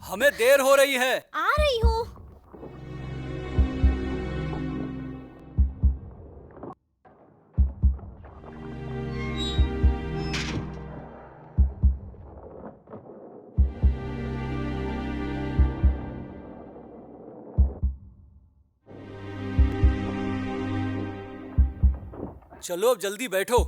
हमें देर हो रही है। आ रही हूँ। चलो अब जल्दी बैठो।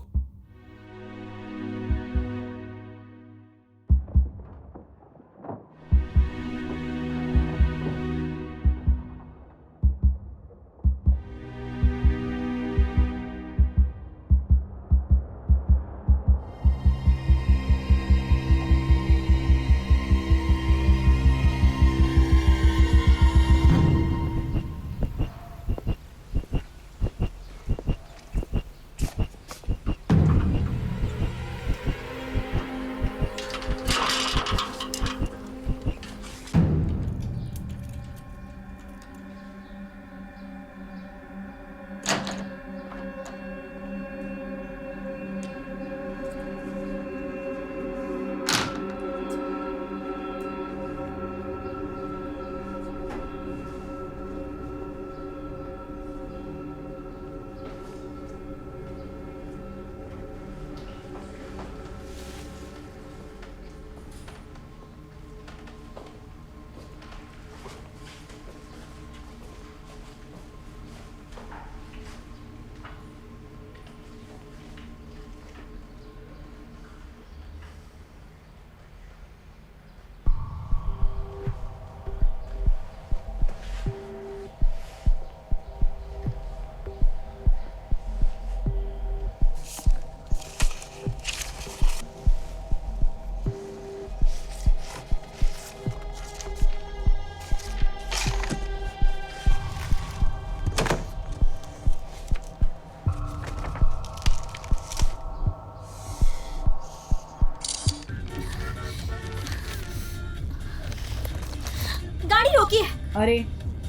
गाड़ी रोकिए। अरे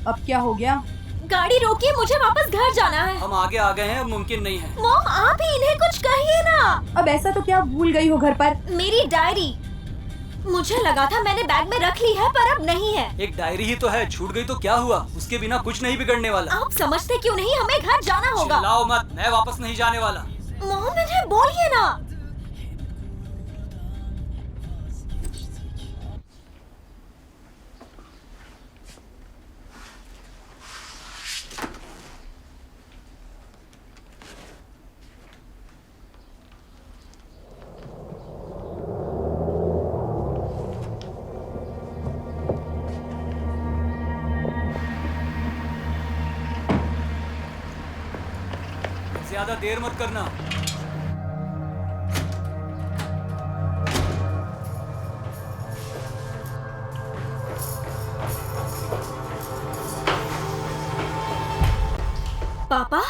अब क्या हो गया? गाड़ी रोकिए, मुझे वापस घर जाना है। हम आगे आ गए हैं, अब मुमकिन नहीं है। मॉम, आप ही इन्हें कुछ कहिए ना। अब ऐसा तो क्या भूल गई हो घर पर? मेरी डायरी, मुझे लगा था मैंने बैग में रख ली है, पर अब नहीं है। एक डायरी ही तो है, छूट गई तो क्या हुआ? उसके बिना कुछ नहीं बिगड़ने वाला। आप समझते क्यों नहीं? हमें घर जाना होगा। चिल्लाओ मत, मैं वापस नहीं जाने वाला। मॉम, इन्हें बोलिए ना। ज्यादा देर मत करना। पापा,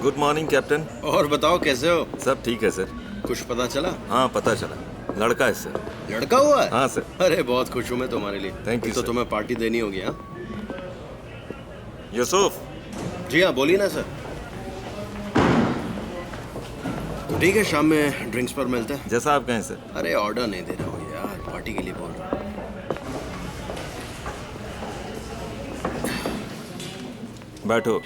गुड मॉर्निंग कैप्टन। और बताओ कैसे हो? सब ठीक है सर। कुछ पता चला? हाँ पता चला, लड़का है सर। लड़का हुआ है? हाँ सर। अरे बहुत खुश हूँ मैं तुम्हारे लिए। Thank you, तो sir. तुम्हें पार्टी देनी होगी। हाँ यूसुफ। जी हाँ, बोलिए ना सर। तो ठीक है, शाम में ड्रिंक्स पर मिलते हैं। जैसा आप कहें सर। अरे ऑर्डर नहीं दे रहा हूँ यार, पार्टी के लिए बोल रहा हूँ। बैठो।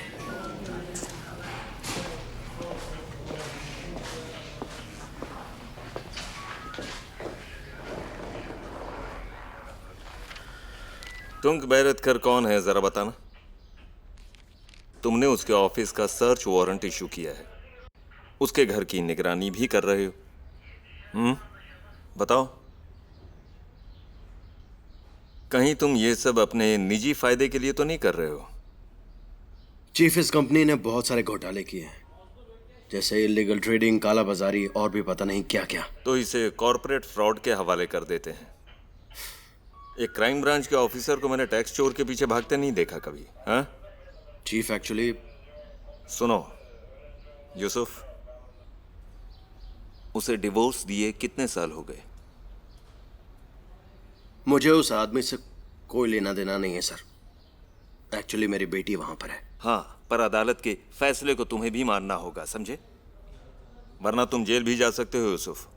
तुंग बैरतकर कौन है जरा बताना। तुमने उसके ऑफिस का सर्च वारंट इशू किया है, उसके घर की निगरानी भी कर रहे हो। बताओ, कहीं तुम ये सब अपने निजी फायदे के लिए तो नहीं कर रहे हो? चीफ, इस कंपनी ने बहुत सारे घोटाले किए हैं, जैसे इलीगल ट्रेडिंग, काला बाजारी और भी पता नहीं क्या क्या। तो इसे कॉरपोरेट फ्रॉड के हवाले कर देते हैं। एक क्राइम ब्रांच के ऑफिसर को मैंने टैक्स चोर के पीछे भागते नहीं देखा कभी। हाँ चीफ, एक्चुअली सुनो यूसुफ, उसे डिवोर्स दिए कितने साल हो गए? मुझे उस आदमी से कोई लेना देना नहीं है सर। एक्चुअली मेरी बेटी वहां पर है। हाँ, पर अदालत के फैसले को तुम्हें भी मानना होगा, समझे? वरना तुम जेल भी जा सकते हो यूसुफ।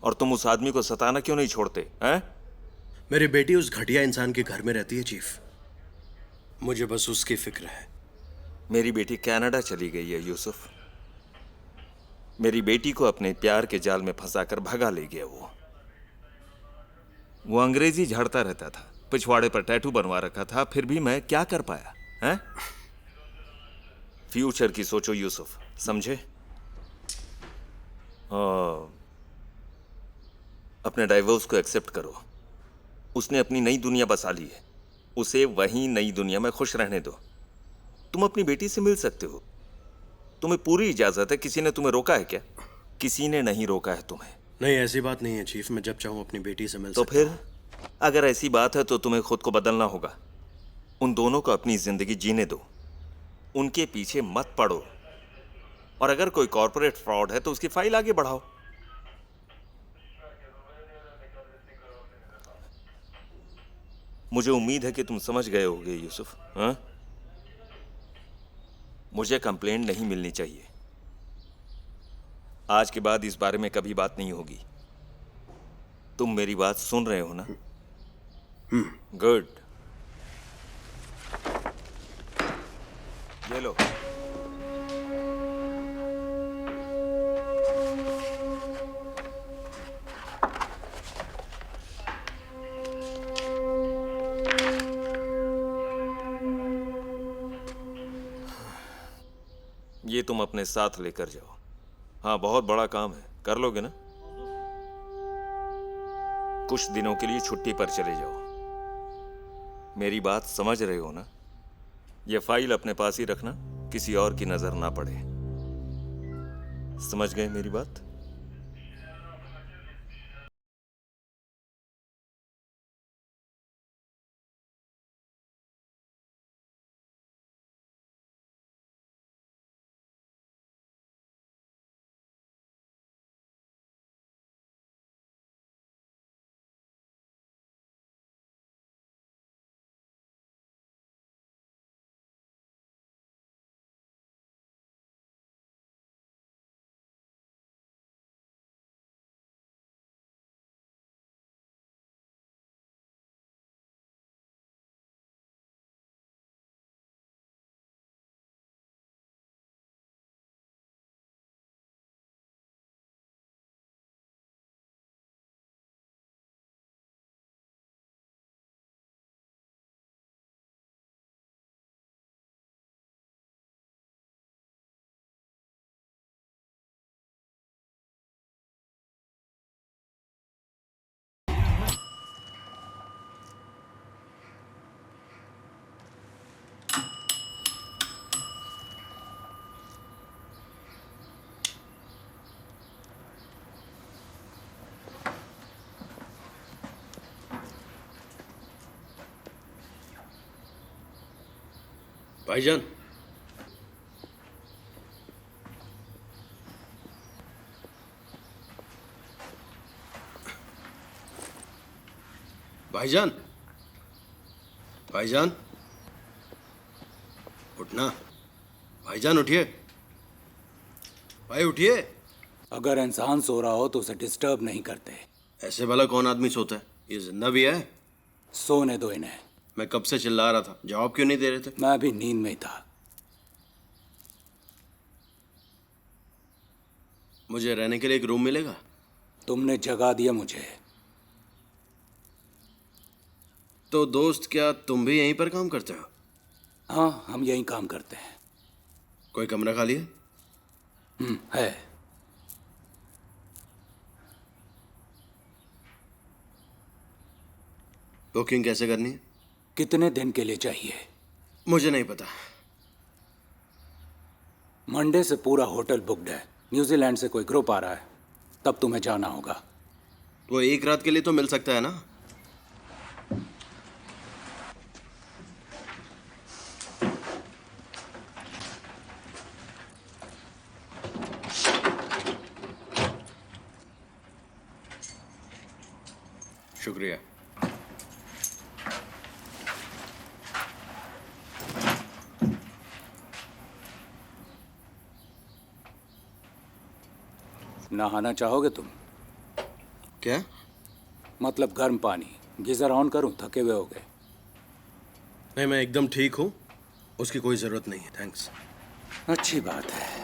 और तुम उस आदमी को सताना क्यों नहीं छोड़ते हैं? मेरी बेटी उस घटिया इंसान के घर में रहती है चीफ, मुझे बस उसकी फिक्र है। मेरी बेटी कनाडा चली गई है यूसुफ। मेरी बेटी को अपने प्यार के जाल में फंसाकर भगा ले गया वो अंग्रेजी झाड़ता रहता था, पिछवाड़े पर टैटू बनवा रखा था, फिर भी मैं क्या कर पाया हैं? फ्यूचर की सोचो यूसुफ, समझे? अपने डाइवोर्स को एक्सेप्ट करो। उसने अपनी नई दुनिया बसा ली है, उसे वहीं नई दुनिया में खुश रहने दो। तुम अपनी बेटी से मिल सकते हो, तुम्हें पूरी इजाजत है। किसी ने तुम्हें रोका है क्या? किसी ने नहीं रोका है तुम्हें। नहीं, ऐसी बात नहीं है चीफ, मैं जब चाहूं अपनी बेटी से मिल तो सकता फिर हूं। अगर ऐसी बात है तो तुम्हें खुद को बदलना होगा। उन दोनों को अपनी जिंदगी जीने दो, उनके पीछे मत पड़ो। और अगर कोई कॉर्पोरेट फ्रॉड है तो उसकी फाइल आगे बढ़ाओ। मुझे उम्मीद है कि तुम समझ गए होगे यूसुफ। हाँ, मुझे कंप्लेंट नहीं मिलनी चाहिए। आज के बाद इस बारे में कभी बात नहीं होगी। तुम मेरी बात सुन रहे हो ना? गुड। ये लो। ये तुम अपने साथ लेकर जाओ। हाँ, बहुत बड़ा काम है, कर लोगे ना? कुछ दिनों के लिए छुट्टी पर चले जाओ। मेरी बात समझ रहे हो ना? ये फाइल अपने पास ही रखना, किसी और की नजर ना पड़े। समझ गए मेरी बात? भाईजान, भाईजान, भाईजान, उठना। भाईजान उठिए, भाई उठिए। अगर इंसान सो रहा हो तो उसे डिस्टर्ब नहीं करते। ऐसे भला कौन आदमी सोता है? ये जिंदा भी है। सोने दो इन्हें। मैं कब से चिल्ला रहा था, जवाब क्यों नहीं दे रहे थे? मैं भी नींद में ही था। मुझे रहने के लिए एक रूम मिलेगा? तुमने जगा दिया मुझे। तो दोस्त, क्या तुम भी यहीं पर काम करते हो? हाँ, हम यही काम करते हैं। कोई कमरा खाली है? है। बुकिंग कैसे करनी है? कितने दिन के लिए चाहिए? मुझे नहीं पता। मंडे से पूरा होटल बुकड है। न्यूजीलैंड से कोई ग्रुप आ रहा है, तब तुम्हें जाना होगा। वो एक रात के लिए तो मिल सकता है ना? शुक्रिया। नहाना चाहोगे तुम? क्या? मतलब गर्म पानी। गीजर ऑन करूं? थके हुए होगे। नहीं, मैं एकदम ठीक हूँ, उसकी कोई जरूरत नहीं है। थैंक्स। अच्छी बात है।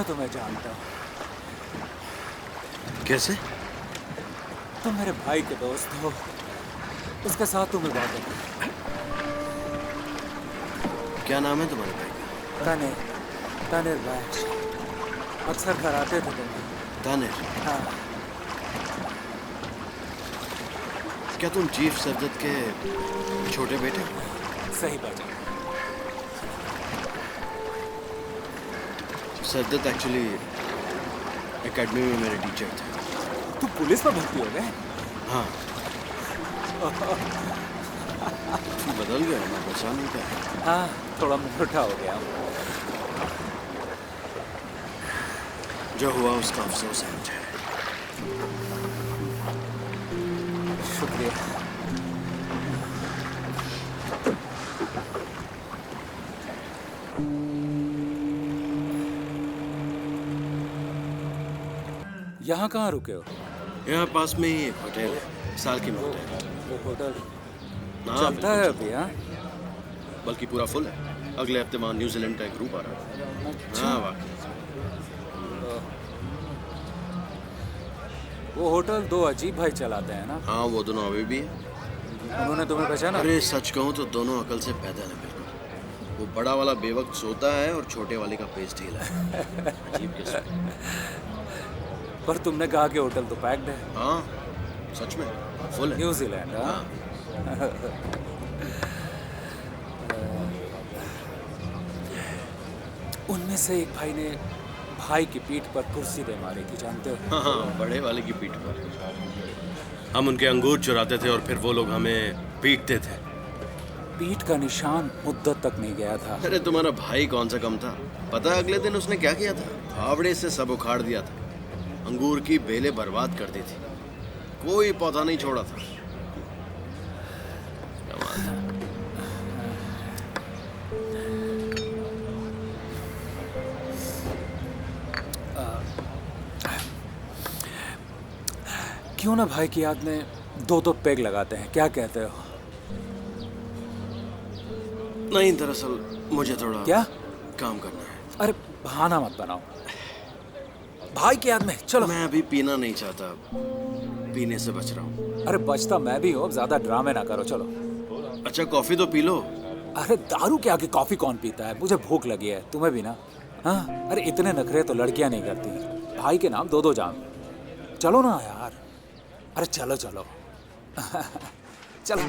तुम्हें जानता हूँ। कैसे? तुम मेरे भाई के दोस्त हो, उसके साथ तुम्हें बात है। क्या नाम है तुम्हारे भाई का? तानिर भाई। अक्सर घर आते थे तुम। तानिर? हाँ। क्या तुम चीफ सरदत के छोटे बेटे? सही बात है। सरदत एक्चुअली एकेडमी में मेरे टीचर थे। तू पुलिस में भर्ती हो गए? हाँ। तू बदल गया, मैं पहचान नहीं क्या। हाँ, थोड़ा मोटा हो गया। जो हुआ उसका अफसोस है मुझे। शुक्रिया। यहाँ कहाँ रुके हो? यहाँ पास में ही एक होटल है, साल की मोट है। वो होटल हाँ, चलता है बिल्कुल। अभी? हाँ, बल्कि पूरा फुल है। अगले हफ्ते वहाँ न्यूजीलैंड का एक ग्रुप आ रहा है। हाँ वाकई। वो होटल दो अजीब भाई चलाते हैं ना? हाँ वो दोनों अभी भी है। उन्होंने तुम्हें पहचाना? अरे सच कहूँ तो दोनों अकल से पैदल है बिल्कुल। वो बड़ा वाला बेवक्त सोता है और छोटे वाले का पेज ढीला है। अजीब किस्म। पर तुमने कहा कि होटल तो पैक्ड है। हाँ सच में फुल है। न्यूजीलैंड? हाँ। उनमें से एक भाई ने भाई की पीठ पर कुर्सी दे मारी थी, जानते हो? हाँ हाँ, बड़े वाले की पीठ पर। हम उनके अंगूर चुराते थे और फिर वो लोग हमें पीटते थे। पीठ का निशान मुद्दत तक नहीं गया था। अरे तुम्हारा भाई कौन सा कम था? पता है अगले दिन उसने क्या किया था? फावड़े से सब उखाड़ दिया था। अंगूर की बेलें बर्बाद कर दी थी। कोई पौधा नहीं छोड़ा था। कमाल था। क्यों ना भाई की याद में दो दो पेग लगाते हैं, क्या कहते हो? नहीं दरअसल मुझे थोड़ा क्या काम करना है। अरे बहाना मत बनाओ, भाई की याद में चलो। मैं अभी पीना नहीं चाहता, पीने से बच रहा हूँ। अरे बचता मैं भी हूँ, ज्यादा ड्रामे ना करो, चलो। अच्छा कॉफी तो पी लो। अरे दारू के आगे कॉफी कौन पीता है? मुझे भूख लगी है, तुम्हें भी ना? हाँ, अरे इतने नखरे तो लड़कियां नहीं करती। भाई के नाम दो दो जाम। चलो ना यार, अरे चलो चलो। चलो।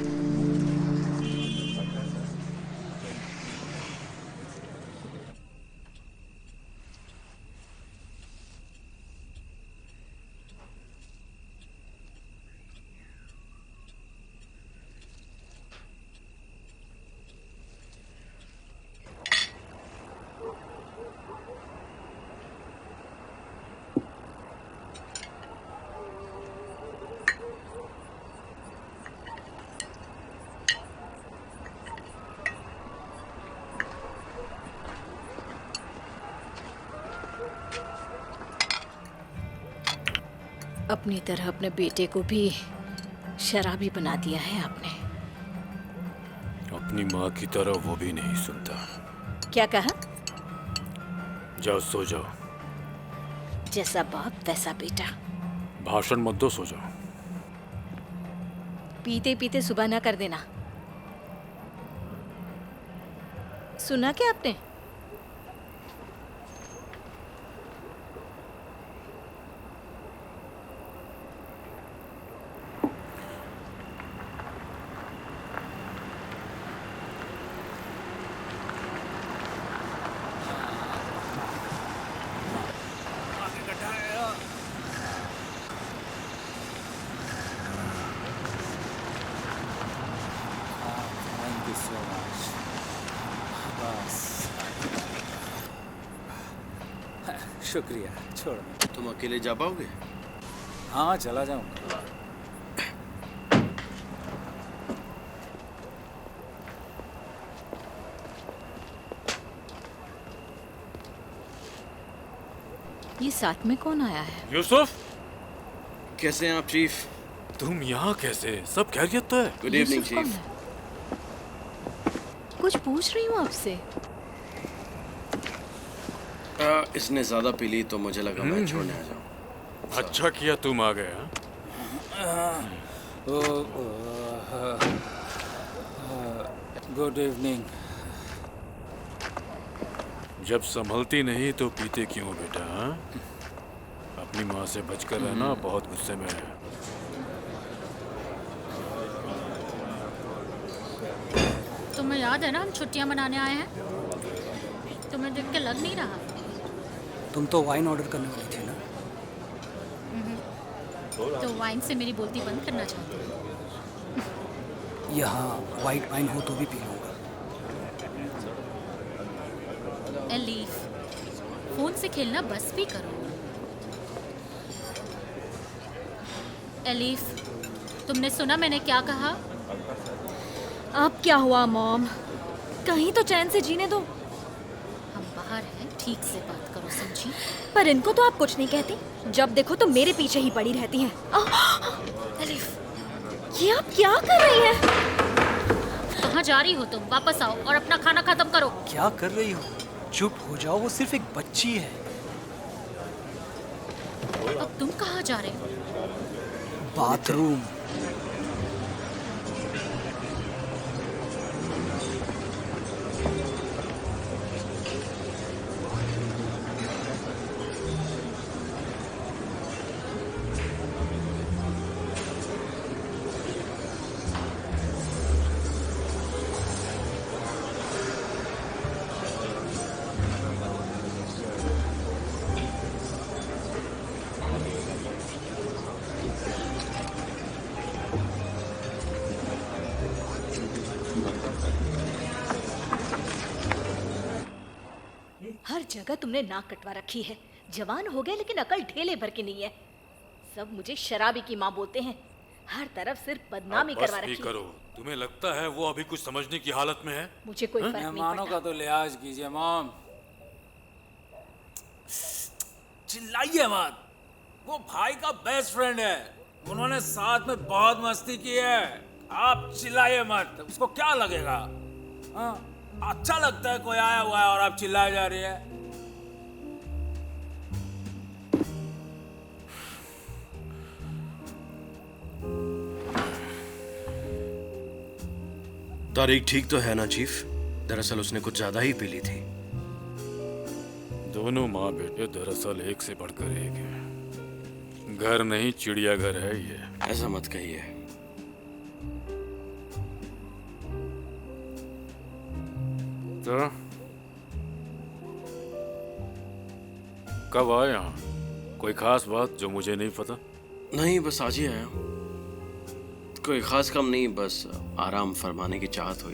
अपनी तरह अपने बेटे को भी शराबी बना दिया है आपने। अपनी माँ की तरह वो भी नहीं सुनता। क्या कहा? जाओ सो जाओ। जैसा बाप वैसा बेटा। भाषण मत दो, सो जाओ। पीते पीते सुबह ना कर देना। सुना क्या आपने? Thank you so much. बस शुक्रिया, छोड़ो। तुम अकेले जा पाओगे? हाँ चला जाऊंगा। ये साथ में कौन आया है? यूसुफ, कैसे हैं आप चीफ? तुम यहाँ कैसे? सब खैरियत तो है? गुड इवनिंग यूसुफ कौन चीफ। है? कुछ पूछ रही हूँ आपसे। इसने ज्यादा पी ली तो मुझे लगा मैं छोड़ने आ जाऊं। अच्छा किया तुम आ गए। Good evening. जब संभलती नहीं तो पीते क्यों बेटा? हाँ? अपनी माँ से बचकर रहना, बहुत गुस्से में है। तुम्हें याद है ना हम छुट्टियां मनाने आए हैं? तुम्हें देख के लग नहीं रहा? तुम तो वाइन ऑर्डर करने वाली थी ना? तो वाइन से मेरी बोलती बंद करना चाहते हो? यहाँ वाइट वाइन हो तो भी पी लूँगा। एलीफ, फोन से खेलना बस भी करो। एलीफ, तुमने सुना मैंने क्या कहा? अब क्या हुआ मॉम? कहीं तो चैन से जीने दो। हम बाहर हैं, ठीक से बात करो, समझी? पर इनको तो आप कुछ नहीं कहती, जब देखो तो मेरे पीछे ही पड़ी रहती हैं। एलिफ, ये आप क्या कर रही हैं? कहाँ जा रही हो तुम? वापस आओ और अपना खाना खत्म करो। क्या कर रही हो? चुप हो जाओ, वो सिर्फ एक बच्ची है। अब तुम कहाँ जा रहे हो? बाथरूम। हर जगह तुमने नाक कटवा रखी है। जवान हो गए लेकिन अकल ढेले भर की नहीं है। सब मुझे शराबी की माँ बोलते हैं। हर तरफ सिर्फ बदनामी करवा रखी है। करो, तुम्हें लगता है वो अभी कुछ समझने की हालत में है? मुझे कोई फर्क नहीं मेहमानों का पड़ता। तो लिहाज कीजिए मॉम। चिल्लाइए मत, वो भाई का बेस्ट फ्रेंड है। उन्होंने साथ में बहुत मस्ती की है। आप चिल्लाइए मत, उसको क्या लगेगा? हाँ, अच्छा लगता है कोई आया हुआ है और आप चिल्लाए जा रही है। तारीख ठीक तो है ना चीफ? दरअसल उसने कुछ ज्यादा ही पी ली थी। दोनों माँ बेटे दरअसल एक से बढ़कर एक है। घर नहीं चिड़ियाघर है ये। ऐसा मत कहिए। तो कब आए यहाँ? कोई खास बात जो मुझे नहीं पता? नहीं, बस आज ही आया हूँ। कोई खास काम नहीं, बस आराम फरमाने की चाहत हुई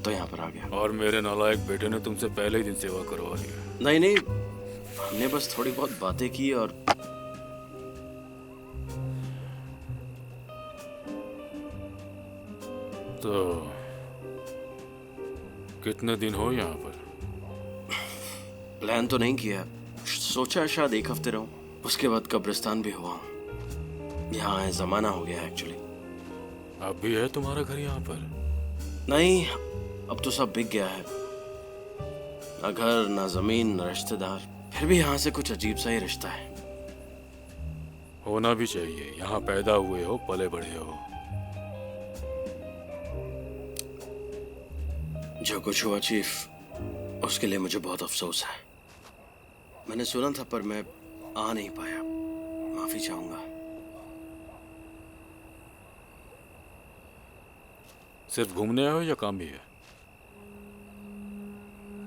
तो यहाँ पर आ गया। और मेरे नालायक बेटे ने तुमसे पहले ही दिन सेवा करवा ली है। नहीं नहीं, हमने बस थोड़ी बहुत बातें की और तो कितने दिन हो यहाँ पर? प्लान तो नहीं किया, सोचा शायद एक हफ्ते रहूं, उसके बाद कब्रिस्तान भी हुआ हूं। यहाँ जमाना हो गया एक्चुअली। अब भी है तुम्हारा घर यहाँ पर? नहीं, अब तो सब बिक गया है। ना घर, ना जमीन, ना रिश्तेदार। फिर भी यहाँ से कुछ अजीब सा ही रिश्ता है। होना भी चाहिए, यहाँ पैदा हुए हो, पले बढ़े हो। जो कुछ हुआ चीफ, उसके लिए मुझे बहुत अफसोस है। मैंने सुना था पर मैं आ नहीं पाया। माफी चाहूंगा। सिर्फ घूमने आए हो या काम भी है?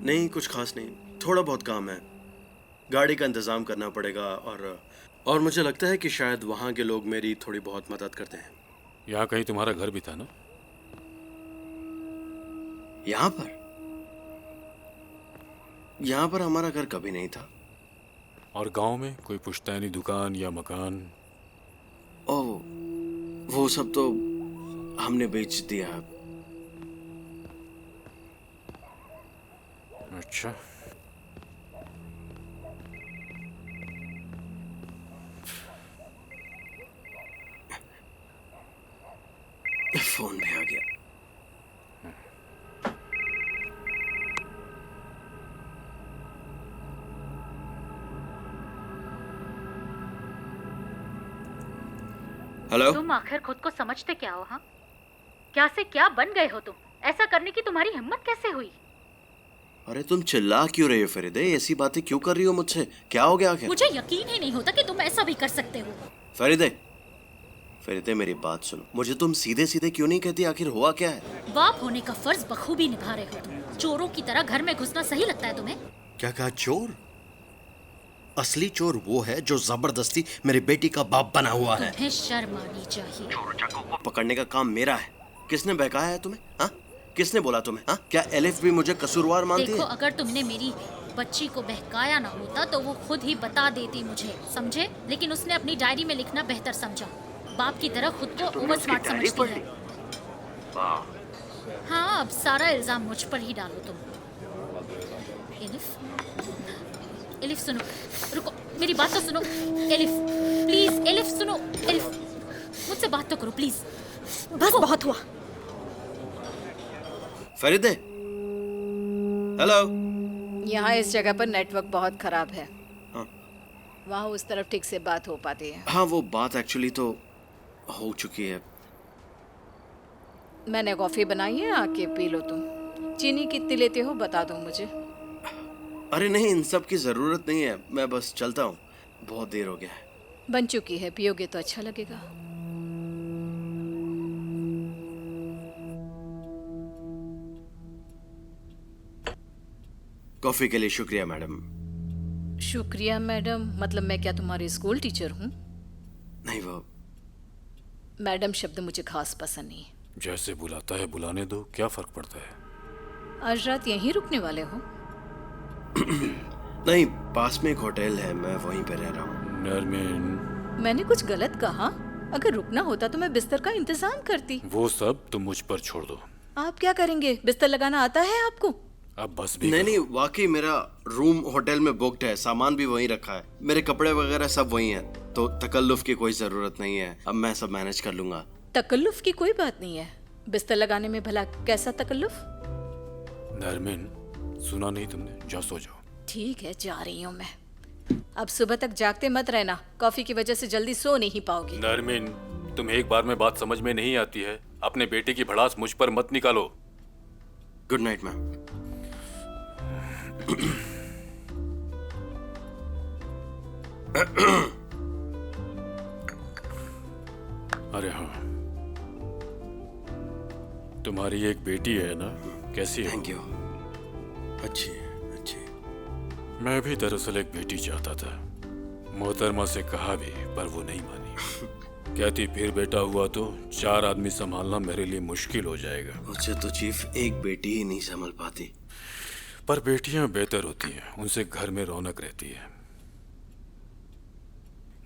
नहीं, कुछ खास नहीं, थोड़ा बहुत काम है। गाड़ी का इंतजाम करना पड़ेगा और मुझे लगता है कि शायद वहाँ के लोग मेरी थोड़ी बहुत मदद करते हैं। यहाँ कहीं तुम्हारा घर भी था ना? यहाँ पर हमारा घर कभी नहीं था। और गांव में कोई पुश्तैनी दुकान या मकान? ओह, वो सब तो हमने बेच दिया। अच्छा, फोन भी आ गया। हेलो। तुम आखिर खुद को समझते क्या हो? हाँ, क्या से क्या बन गए हो तुम? ऐसा करने की तुम्हारी हिम्मत कैसे हुई? अरे तुम चिल्ला क्यों रही हो फरीदे? ऐसी बातें क्यों कर रही हो मुझसे? क्या हो गया आखिर? मुझे यकीन ही नहीं होता कि तुम ऐसा भी कर सकते हो। फरीदे मेरी बात सुनो। मुझे तुम सीधे सीधे क्यों नहीं कहती? आखिर हुआ क्या है? बाप होने का फर्ज बखूबी निभा रहे हो तुम। चोरों की तरह घर में घुसना सही लगता है तुम्हें? क्या कहा? चोर? असली चोर वो है जो जबरदस्ती मेरी बेटी का बाप बना हुआ है। तुम्हें शर्म आनी चाहिए। पकड़ने का काम मेरा है। किसने बहकाया है तुम्हें? हाँ, किसने बोला तुम्हें? हाँ, क्या एलिफ भी मुझे कसूरवार मानती देखो, है? अगर तुमने मेरी बच्ची को बहकाया ना होता तो वो खुद ही बता देती मुझे, समझे? लेकिन उसने अपनी डायरी में लिखना बेहतर समझा। बाप की तरह खुद को ओवर स्मार्ट समझती है। हाँ, अब सारा इल्जाम मुझ पर ही डालो तुम। एलिफ सुनो, रुको, मेरी बात तो सुनो। एलिफ प्लीज, एलिफ सुनो। एलिफ, मुझसे बात तो करो प्लीज। बस बहुत हुआ। फरीदे, हेलो। यहाँ इस जगह पर नेटवर्क बहुत खराब है। हाँ। वहाँ उस तरफ ठीक से बात हो पाती है। हाँ, वो बात एक्चुअली तो हो चुकी है। मैंने कॉफी बनाई है, आके पी लो तुम। चीनी कितनी लेते हो बता दो मुझे। अरे नहीं, इन सब की जरूरत नहीं है, मैं बस चलता हूँ, बहुत देर हो गया है। बन चुकी है, पियोगे तो अच्छा लगेगा। कॉफी के लिए शुक्रिया मैडम। शुक्रिया मैडम? मतलब मैं क्या तुम्हारी स्कूल टीचर हूँ? नहीं, वो मैडम शब्द मुझे खास पसंद नहीं। जैसे बुलाता है बुलाने दो, क्या फर्क पड़ता है? आज रात यहीं रुकने वाले हो? नहीं, पास में एक होटल है, मैं वहीं पे रह रहा हूँ। नरमीन, मैंने कुछ गलत कहा? अगर रुकना होता तो मैं बिस्तर का इंतजाम करती। वो सब तुम मुझ पर छोड़ दो। आप क्या करेंगे? बिस्तर लगाना आता है आपको? अब बस भी नहीं, वाकई मेरा रूम होटल में बुक्ड है, सामान भी वहीं रखा है, मेरे कपड़े वगैरह सब वहीं हैं, तो तकल्लुफ की कोई जरूरत नहीं है। अब मैं सब मैनेज कर लूंगा। तकल्लुफ की कोई बात नहीं है। बिस्तर लगाने में भला कैसा तकल्लुफ? नरमीन, सुना नहीं तुमने? जा सो जाओ। ठीक है, जा रही हूँ मैं। अब सुबह तक जागते मत रहना, कॉफी की वजह से जल्दी सो नहीं पाओगी। नरमीन, तुम एक बार में बात समझ में नहीं आती है। अपने बेटे की भड़ास मुझ पर मत निकालो। Good night ma'am. अरे हाँ, तुम्हारी एक बेटी है ना, कैसी है? Thank you. अच्छी है, अच्छी। मैं भी दरअसल एक बेटी चाहता था। मोहतरमा से कहा भी, पर वो नहीं मानी। कहती फिर बेटा हुआ तो 4 आदमी संभालना मेरे लिए मुश्किल हो जाएगा। मुझे तो चीफ एक बेटी ही नहीं संभाल पाती। पर बेटियां बेहतर होती हैं, उनसे घर में रौनक रहती है।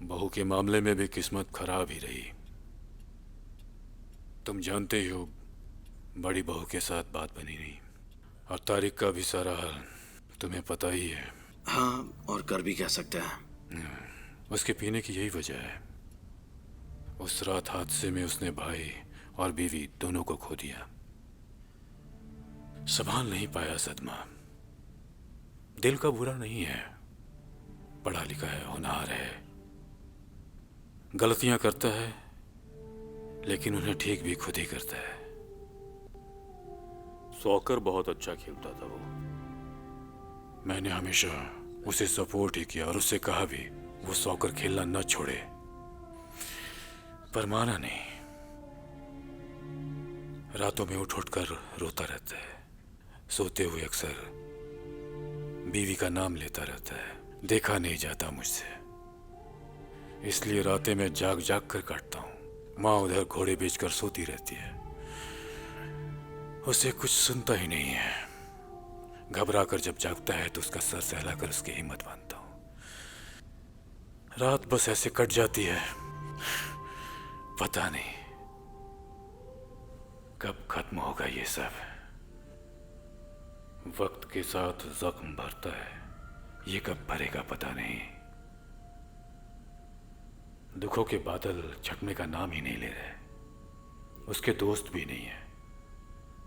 बहू के मामले में भी किस्मत खराब ही रही। तुम जानते ही हो, बड़ी बहू के साथ बात बनी नहीं, और तारिक का भी सारा हाल तुम्हें पता ही है। हाँ, और कर भी क्या सकते हैं। उसके पीने की यही वजह है। उस रात हादसे में उसने भाई और बीवी दोनों को खो दिया। संभाल नहीं पाया सदमा। दिल का बुरा नहीं है, पढ़ा लिखा है, होनहार है, गलतियां करता है, लेकिन उन्हें ठीक भी खुद ही करता है। सॉकर बहुत अच्छा खेलता था वो। मैंने हमेशा उसे सपोर्ट ही किया और उससे कहा भी वो सॉकर खेलना न छोड़े, पर माना नहीं। रातों में उठ उठ कर रोता रहता है। सोते हुए अक्सर बीवी का नाम लेता रहता है। देखा नहीं जाता मुझसे, इसलिए रातें में जाग जाग कर काटता हूं। माँ उधर घोड़े बेचकर सोती रहती है। उसे कुछ सुनता ही नहीं है। घबरा कर जब जागता है तो उसका सर सहलाकर उसकी हिम्मत बांधता हूं। रात बस ऐसे कट जाती है, पता नहीं कब खत्म होगा ये सब। वक्त के साथ जख्म भरता है, ये कब भरेगा पता नहीं। दुखों के बादल छटने का नाम ही नहीं ले रहे। उसके दोस्त भी नहीं है।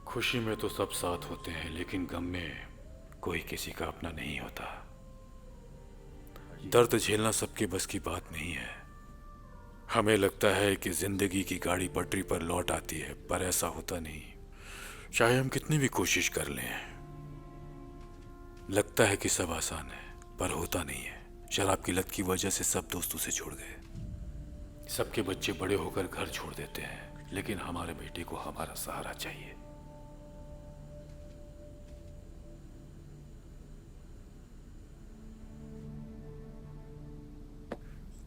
खुशी में तो सब साथ होते हैं, लेकिन गम में कोई किसी का अपना नहीं होता। दर्द झेलना सबके बस की बात नहीं है। हमें लगता है कि जिंदगी की गाड़ी पटरी पर लौट आती है, पर ऐसा होता नहीं। चाहे हम कितनी भी कोशिश कर लें। लगता है कि सब आसान है, पर होता नहीं है। शराब की लत की वजह से सब दोस्तों से जुड़ गए। सबके बच्चे बड़े होकर घर छोड़ देते हैं, लेकिन हमारे बेटे को हमारा सहारा चाहिए।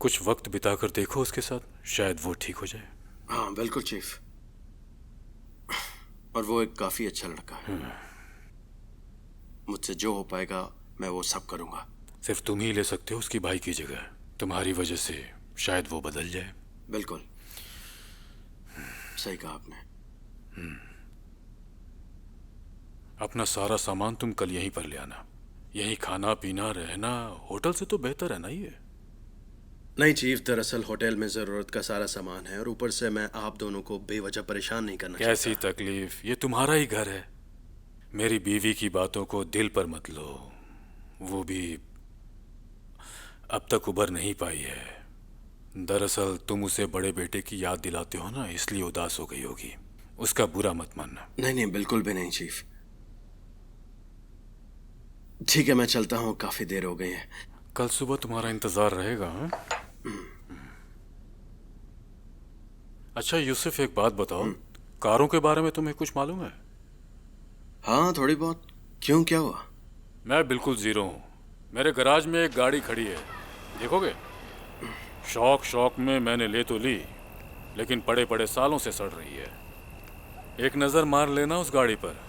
कुछ वक्त बिताकर देखो उसके साथ, शायद वो ठीक हो जाए। हाँ बिल्कुल चीफ, और वो एक काफी अच्छा लड़का है। मुझसे जो हो पाएगा मैं वो सब करूंगा। सिर्फ तुम ही ले सकते हो उसकी भाई की जगह। तुम्हारी वजह से शायद वो बदल जाए। बिल्कुल सही कहा आपने। अपना सारा सामान तुम कल यहीं पर ले आना। यहीं खाना पीना रहना होटल से तो बेहतर है ना ये। नहीं चीफ, दरअसल होटल में जरूरत का सारा सामान है और ऊपर से मैं आप दोनों को बेवजह परेशान नहीं करना कैसी तकलीफ, ये तुम्हारा ही घर है। मेरी बीवी की बातों को दिल पर मत लो, वो भी अब तक उबर नहीं पाई है। दरअसल तुम उसे बड़े बेटे की याद दिलाते हो ना, इसलिए उदास हो गई होगी। उसका बुरा मत मानना। नहीं नहीं बिल्कुल भी नहीं चीफ। ठीक है मैं चलता हूँ, काफी देर हो गई है। कल सुबह तुम्हारा इंतजार रहेगा। हाँ? अच्छा यूसुफ, एक बात बताओ, कारों के बारे में तुम्हें कुछ मालूम है? हाँ थोड़ी बहुत। क्यों, क्या हुआ? मैं बिल्कुल जीरो हूँ। मेरे गराज में एक गाड़ी खड़ी है, देखोगे? शौक में मैंने ले तो ली, लेकिन पड़े पड़े सालों से सड़ रही है। एक नज़र मार लेना उस गाड़ी पर,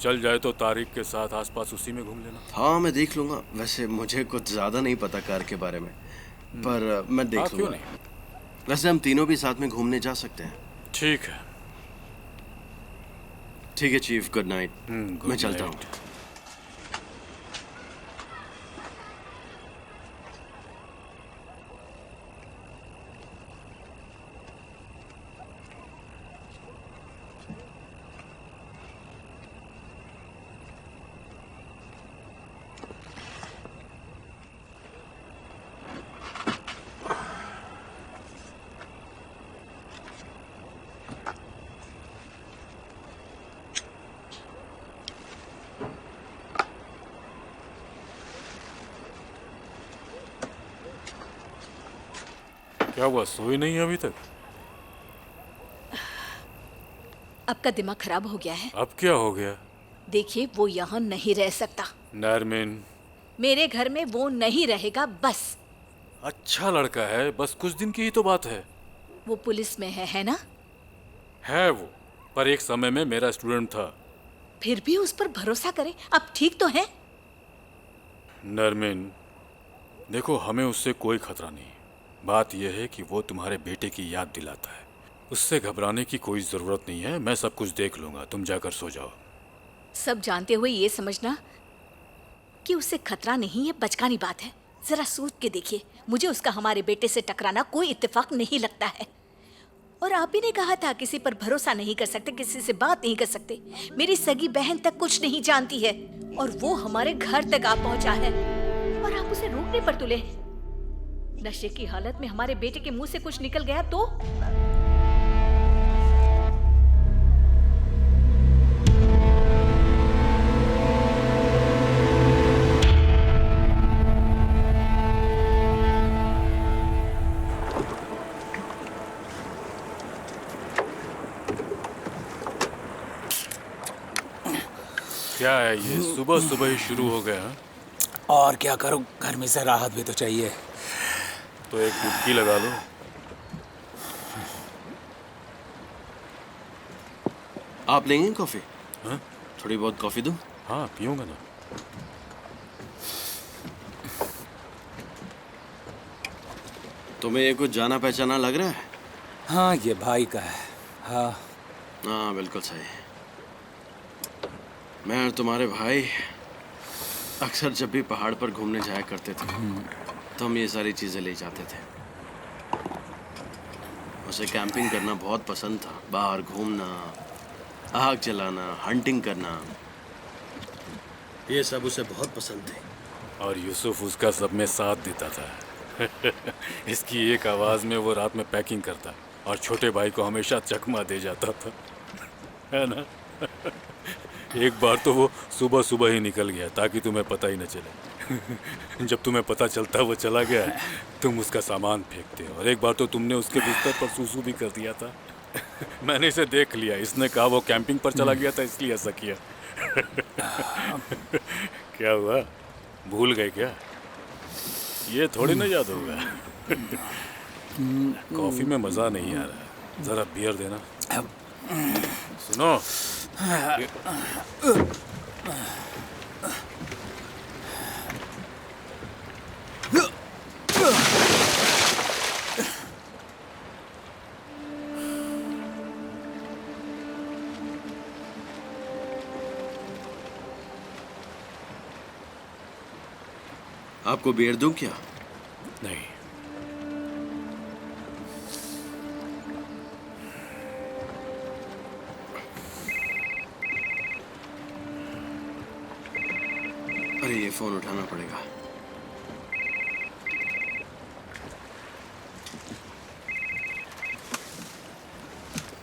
चल जाए तो तारीख के साथ आसपास उसी में घूम लेना। हाँ मैं देख लूंगा। वैसे मुझे कुछ ज्यादा नहीं पता कार के बारे में, पर मैं देख लूंगा। क्यों नहीं? वैसे हम तीनों भी साथ में घूमने जा सकते हैं। ठीक है। ठीक है चीफ, गुड नाइट। मैं चलता हूँ। क्या हुआ, सोई नहीं है अभी तक? आपका दिमाग खराब हो गया है। अब क्या हो गया? देखिए वो यहाँ नहीं रह सकता। नरमिन, मेरे घर में वो नहीं रहेगा बस। अच्छा लड़का है, बस कुछ दिन की ही तो बात है। वो पुलिस में है ना? है वो, पर एक समय में मेरा स्टूडेंट था। फिर भी उस पर भरोसा करें। आप ठीक तो हैं? नरमिन देखो, हमें उससे कोई खतरा नहीं। बात यह है कि वो तुम्हारे बेटे की याद दिलाता है। उससे घबराने की कोई जरूरत नहीं है, मैं सब कुछ देख लूंगा। तुम जाकर सो जाओ। सब जानते हुए ये समझना कि उससे खतरा नहीं है, बचकानी बात है। जरा सोच के देखिए, मुझे उसका हमारे बेटे से टकराना कोई इत्तेफाक नहीं लगता है। और आप ही ने कहा था किसी पर भरोसा नहीं कर सकते, किसी से बात नहीं कर सकते। मेरी सगी बहन तक कुछ नहीं जानती है और वो हमारे घर तक आ पहुंचा है और आप उसे रोकने पर तुले। नशे की हालत में हमारे बेटे के मुंह से कुछ निकल गया तो? क्या है ये, सुबह सुबह ही शुरू हो गया? और क्या करूं, गर्मी से राहत भी तो चाहिए। तो एक डुबकी लगा लो। आप लेंगे कॉफी? हाँ? थोड़ी बहुत कॉफी दूं? हाँ पीऊंगा ना। तुम्हें ये कुछ जाना पहचाना लग रहा है? हाँ ये भाई का है। हाँ हाँ बिल्कुल सही। मैं और तुम्हारे भाई अक्सर जब भी पहाड़ पर घूमने जाया करते थे तो हम ये सारी चीज़ें ले जाते थे। उसे कैंपिंग करना बहुत पसंद था, बाहर घूमना, आग जलाना, हंटिंग करना, ये सब उसे बहुत पसंद थे। और यूसुफ उसका सब में साथ देता था। इसकी एक आवाज़ में वो रात में पैकिंग करता और छोटे भाई को हमेशा चकमा दे जाता था, है ना? एक बार तो वो सुबह सुबह ही निकल गया ताकि तुम्हें पता ही न चले। जब तुम्हें पता चलता वो चला गया, तुम उसका सामान फेंकते। और एक बार तो तुमने उसके बिस्तर पर सूसू भी कर दिया था। मैंने इसे देख लिया, इसने कहा वो कैंपिंग पर चला गया था इसलिए ऐसा किया। क्या हुआ, भूल गए क्या? ये थोड़ी ना याद होगा। कॉफी में मजा नहीं आ रहा, जरा बियर देना। सुनो, आपको बियर दूं क्या? नहीं। अरे ये फोन उठाना पड़ेगा।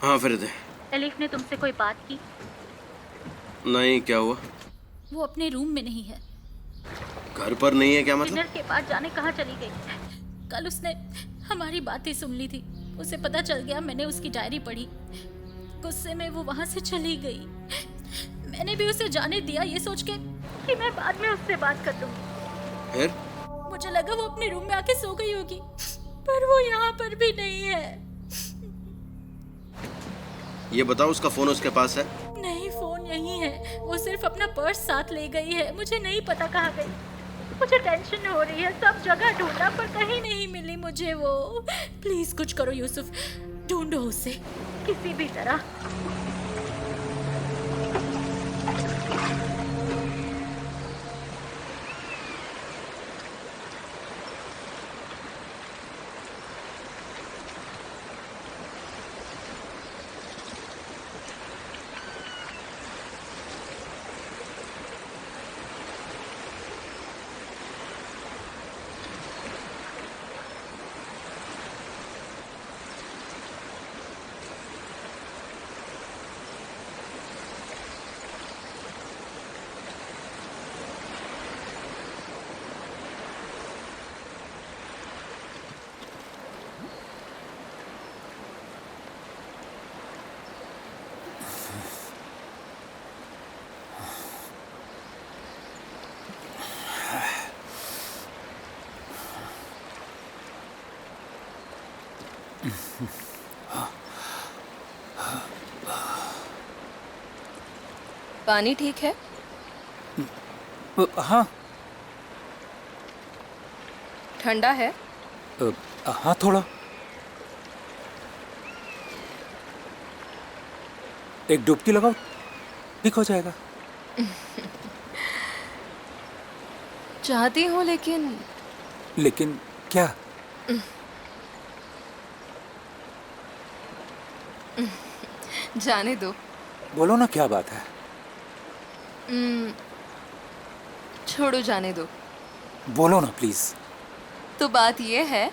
हाँ फिर एलिफ ने तुमसे कोई बात की? नहीं, क्या हुआ? वो अपने रूम में नहीं है। घर पर नहीं है क्या मतलब? डिनर के बाद जाने कहाँ चली गई? कल उसने हमारी बातें सुन ली थी, उसे पता चल गया मैंने उसकी डायरी पढ़ी। गुस्से में वो वहां से चली गई। मैंने भी उसे जाने दिया ये सोच के कि मैं बाद में उससे बात कर लूंगी। फिर? मुझे लगा वो अपने रूम में आके सो गई होगी, पर वो यहाँ पर भी नहीं है। ये बताओ, उसका फोन उसके पास है? नहीं, फोन यही है। वो सिर्फ अपना पर्स साथ ले गई है। मुझे नहीं पता कहाँ गई। मुझे टेंशन हो रही है। सब जगह ढूंढा पर कहीं नहीं मिली मुझे वो। प्लीज कुछ करो यूसुफ, ढूंढो उसे किसी भी तरह। पानी ठीक है? हाँ। ठंडा है? हाँ, थोड़ा। एक डुबकी लगाओ, ठीक हो जाएगा। चाहती हूँ लेकिन लेकिन क्या? जाने दो। बोलो ना, क्या बात है? छोड़ो, जाने दो। बोलो ना प्लीज। तो बात ये है,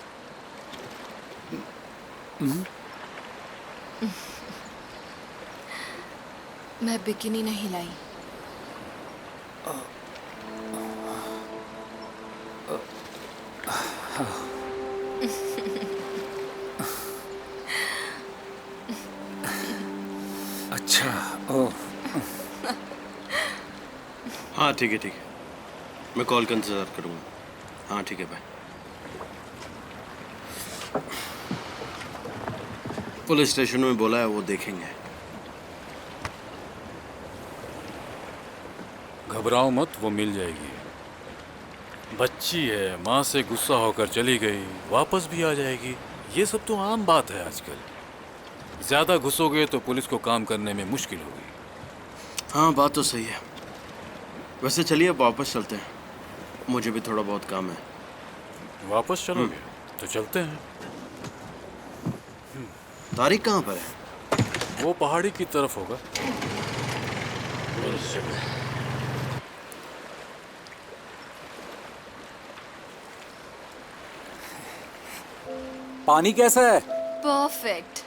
मैं बिकिनी नहीं लाई। अच्छा, ओह। हाँ ठीक है, ठीक है। मैं कॉल का इंतजार करूँगा। हाँ ठीक है, बाय। पुलिस स्टेशन में बोला है, वो देखेंगे। घबराओ मत, वो मिल जाएगी। बच्ची है, माँ से गुस्सा होकर चली गई, वापस भी आ जाएगी। ये सब तो आम बात है आजकल। ज्यादा घुसोगे तो पुलिस को काम करने में मुश्किल होगी। हाँ, बात तो सही है। वैसे चलिए अब वापस चलते हैं, मुझे भी थोड़ा बहुत काम है। वापस चलोगे तो चलते हैं। तारिक कहाँ पर है? वो पहाड़ी की तरफ होगा। पानी कैसा है? परफेक्ट।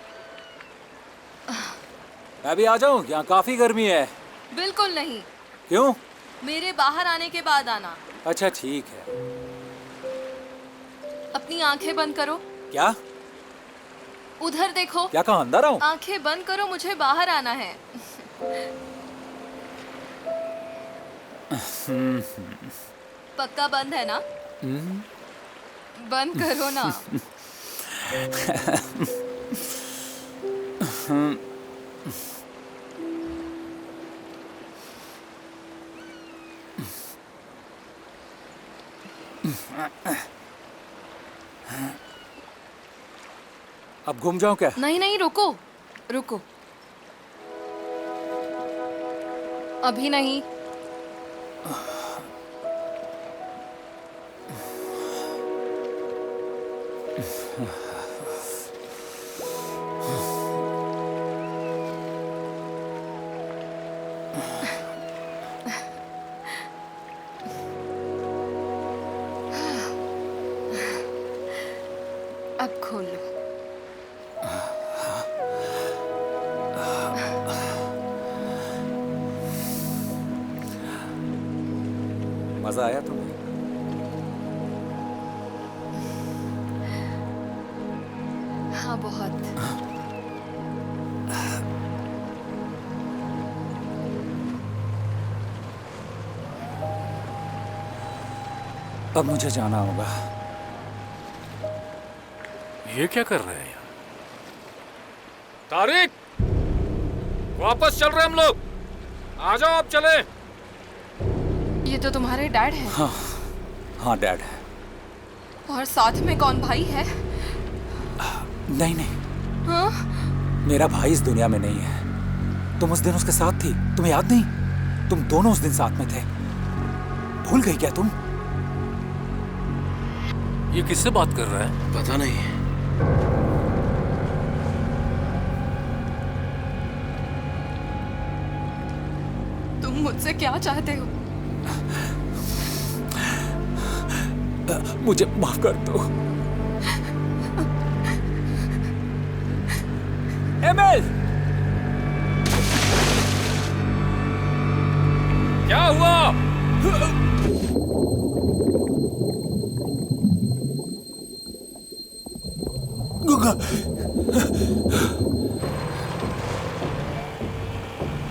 मैं भी आ जाऊं? यहाँ काफी गर्मी है। बिल्कुल नहीं। क्यों? मेरे बाहर आने के बाद आना। अच्छा ठीक है। अपनी आंखें बंद करो। क्या? उधर देखो। क्या कहा, अंदर आऊं? आंखें बंद करो, मुझे बाहर आना है। पक्का बंद है ना? बंद करो ना। अब घूम जाऊं क्या? नहीं नहीं, रुको रुको, अभी नहीं। अब खोल लो। मजा आया तुम्हें? हाँ बहुत। अब मुझे जाना होगा। ये क्या कर रहे हैं यहाँ? तारिक, वापस चल रहे हम लोग। आ जाओ, अब चले। ये तो तुम्हारे डैड हैं। हाँ हाँ डैड है। और साथ में कौन भाई है? नहीं नहीं, हाँ? मेरा भाई इस दुनिया में नहीं है। तुम उस दिन उसके साथ थी, तुम्हें याद नहीं? तुम दोनों उस दिन साथ में थे। भूल गई क्या तुम? ये किससे बात कर रहा है? पता नहीं। तुम मुझसे क्या चाहते हो? मुझे माफ कर दो। एमिल! क्या हुआ?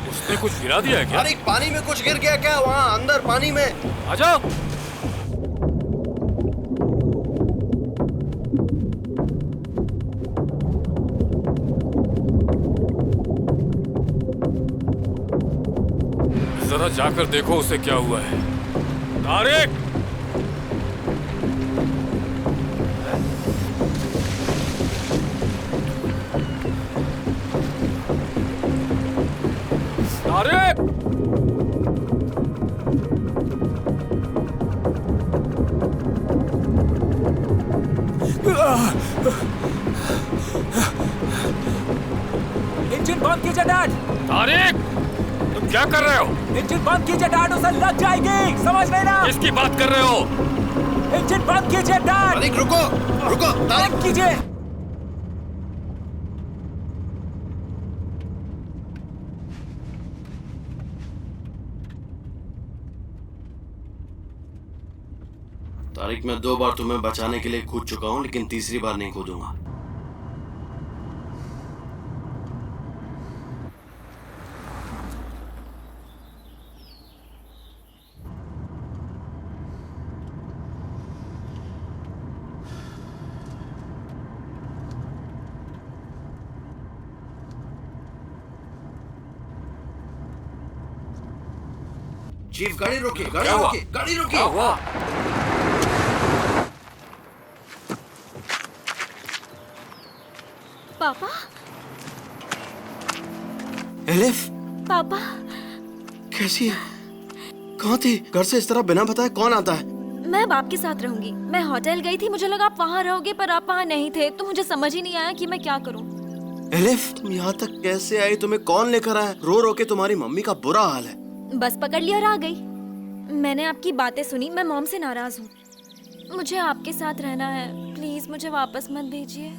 उसने कुछ गिरा दिया है क्या? अरे पानी में कुछ गिर गया क्या? वहाँ अंदर पानी में। आ जाओ। जरा जाकर देखो उसे क्या हुआ है। तारिक! तारिक! इंजन बंद कीजिए डैड। तारिक! तुम क्या कर रहे हो? इंजन बंद कीजिए डैड, उसे लग जाएगी। समझ रहे ना? किसकी बात कर रहे हो? इंजन बंद कीजिए डैड। तारिक रुको, रुको तारिक। बंद कीजिए। तारिक, मैं 2 बार तुम्हें बचाने के लिए कूद चुका हूँ, लेकिन तीसरी बार नहीं कूदूंगा। चीफ, गाड़ी रोकिए, गाड़ी रोकिए, गाड़ी रोकिए। पापा, एलिफ, पापा, कैसी है? कहाँ थी? घर से इस तरह बिना बताए कौन आता है? मैं अब आपके साथ रहूंगी। मैं होटल गई थी, मुझे लगा आप वहाँ रहोगे, पर आप वहाँ नहीं थे, तो मुझे समझ ही नहीं आया कि मैं क्या करूँ। एलिफ, तुम यहाँ तक कैसे आई? तुम्हें कौन लेकर आया? रो रो के तुम्हारी मम्मी का बुरा हाल है। बस पकड़ लिया और आ गई। मैंने आपकी बातें सुनी, मैं मॉम से नाराज हूँ। मुझे आपके साथ रहना है, प्लीज मुझे वापस मत भेजिए।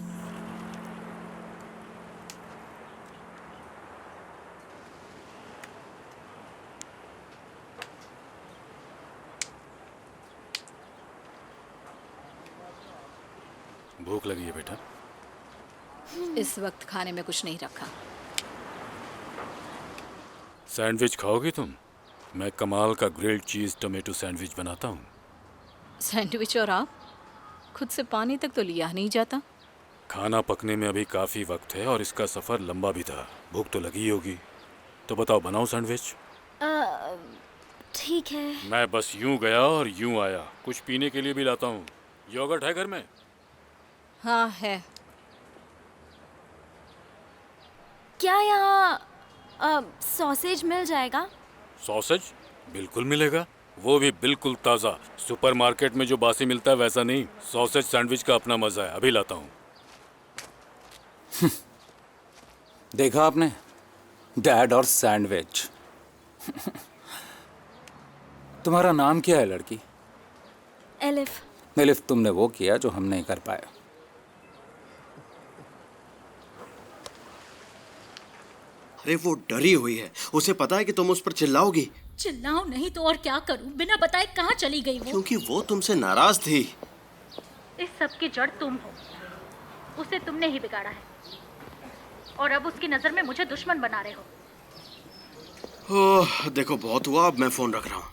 भूख लगी है बेटा? इस वक्त खाने में कुछ नहीं रखा। सैंडविच खाओगी तुम? मैं कमाल का ग्रिल्ड चीज टोमेटो सैंडविच बनाता हूँ। सैंडविच और आप? खुद से पानी तक तो लिया नहीं जाता। खाना पकने में अभी काफी वक्त है और इसका सफर लंबा भी था। भूख तो लगी ही होगी। तो बताओ, बनाओ सैंडविच? ठीक है। मैं बस यूं गया और यूं आया। कुछ पीने के लिए भी लाता हूँ। योगर्ट है घर में? हाँ है। क्या यहाँ सॉसेज मिल जाएगा? सॉसेज बिल्कुल मिलेगा, वो भी बिल्कुल ताज़ा। सुपरमार्केट में जो बासी मिलता है वैसा नहीं। सॉसेज सैंडविच का अपना मजा है। अभी लाता हूँ। देखा आपने, डैड और सैंडविच। तुम्हारा नाम क्या है लड़की? एलिफ। एलिफ, तुमने वो किया जो हम नहीं कर पाए। अरे वो डरी हुई है, उसे पता है कि तुम उस पर चिल्लाओगी। चिल्लाऊं नहीं तो और क्या करूं? बिना बताए कहाँ चली गई वो? क्योंकि वो तुमसे नाराज थी। इस सब की जड़ तुम हो। उसे तुमने ही बिगाड़ा है और अब उसकी नजर में मुझे दुश्मन बना रहे हो। ओह, देखो बहुत हुआ, अब मैं फोन रख रहा हूँ।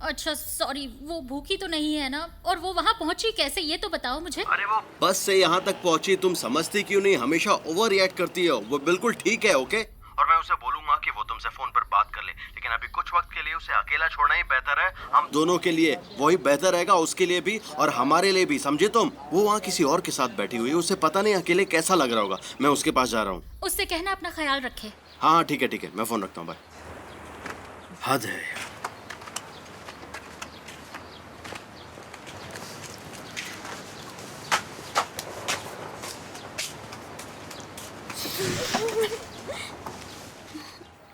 अच्छा सॉरी, वो भूखी तो नहीं है ना? और वो वहाँ पहुँची कैसे, ये तो बताओ मुझे। अरे वो बस से यहाँ तक पहुँची, तुम समझती क्यों नहीं? हमेशा ओवर रिएक्ट करती हो। वो बिल्कुल ठीक है, ओके? और मैं उसे बोलूंगा कि वो तुमसे फोन पर बात कर ले, लेकिन अभी कुछ वक्त के लिए उसे अकेला छोड़ना ही बेहतर है। हम दोनों के लिए वही बेहतर रहेगा, उसके लिए भी और हमारे लिए भी, समझे तुम? वो वहाँ किसी और के साथ बैठी हुई है, उसे पता नहीं अकेले कैसा लग रहा होगा। मैं उसके पास जा रहा हूँ। उससे कहना अपना ख्याल रखे। हाँ ठीक है, मैं फोन रखता हूँ, बाय। हद है।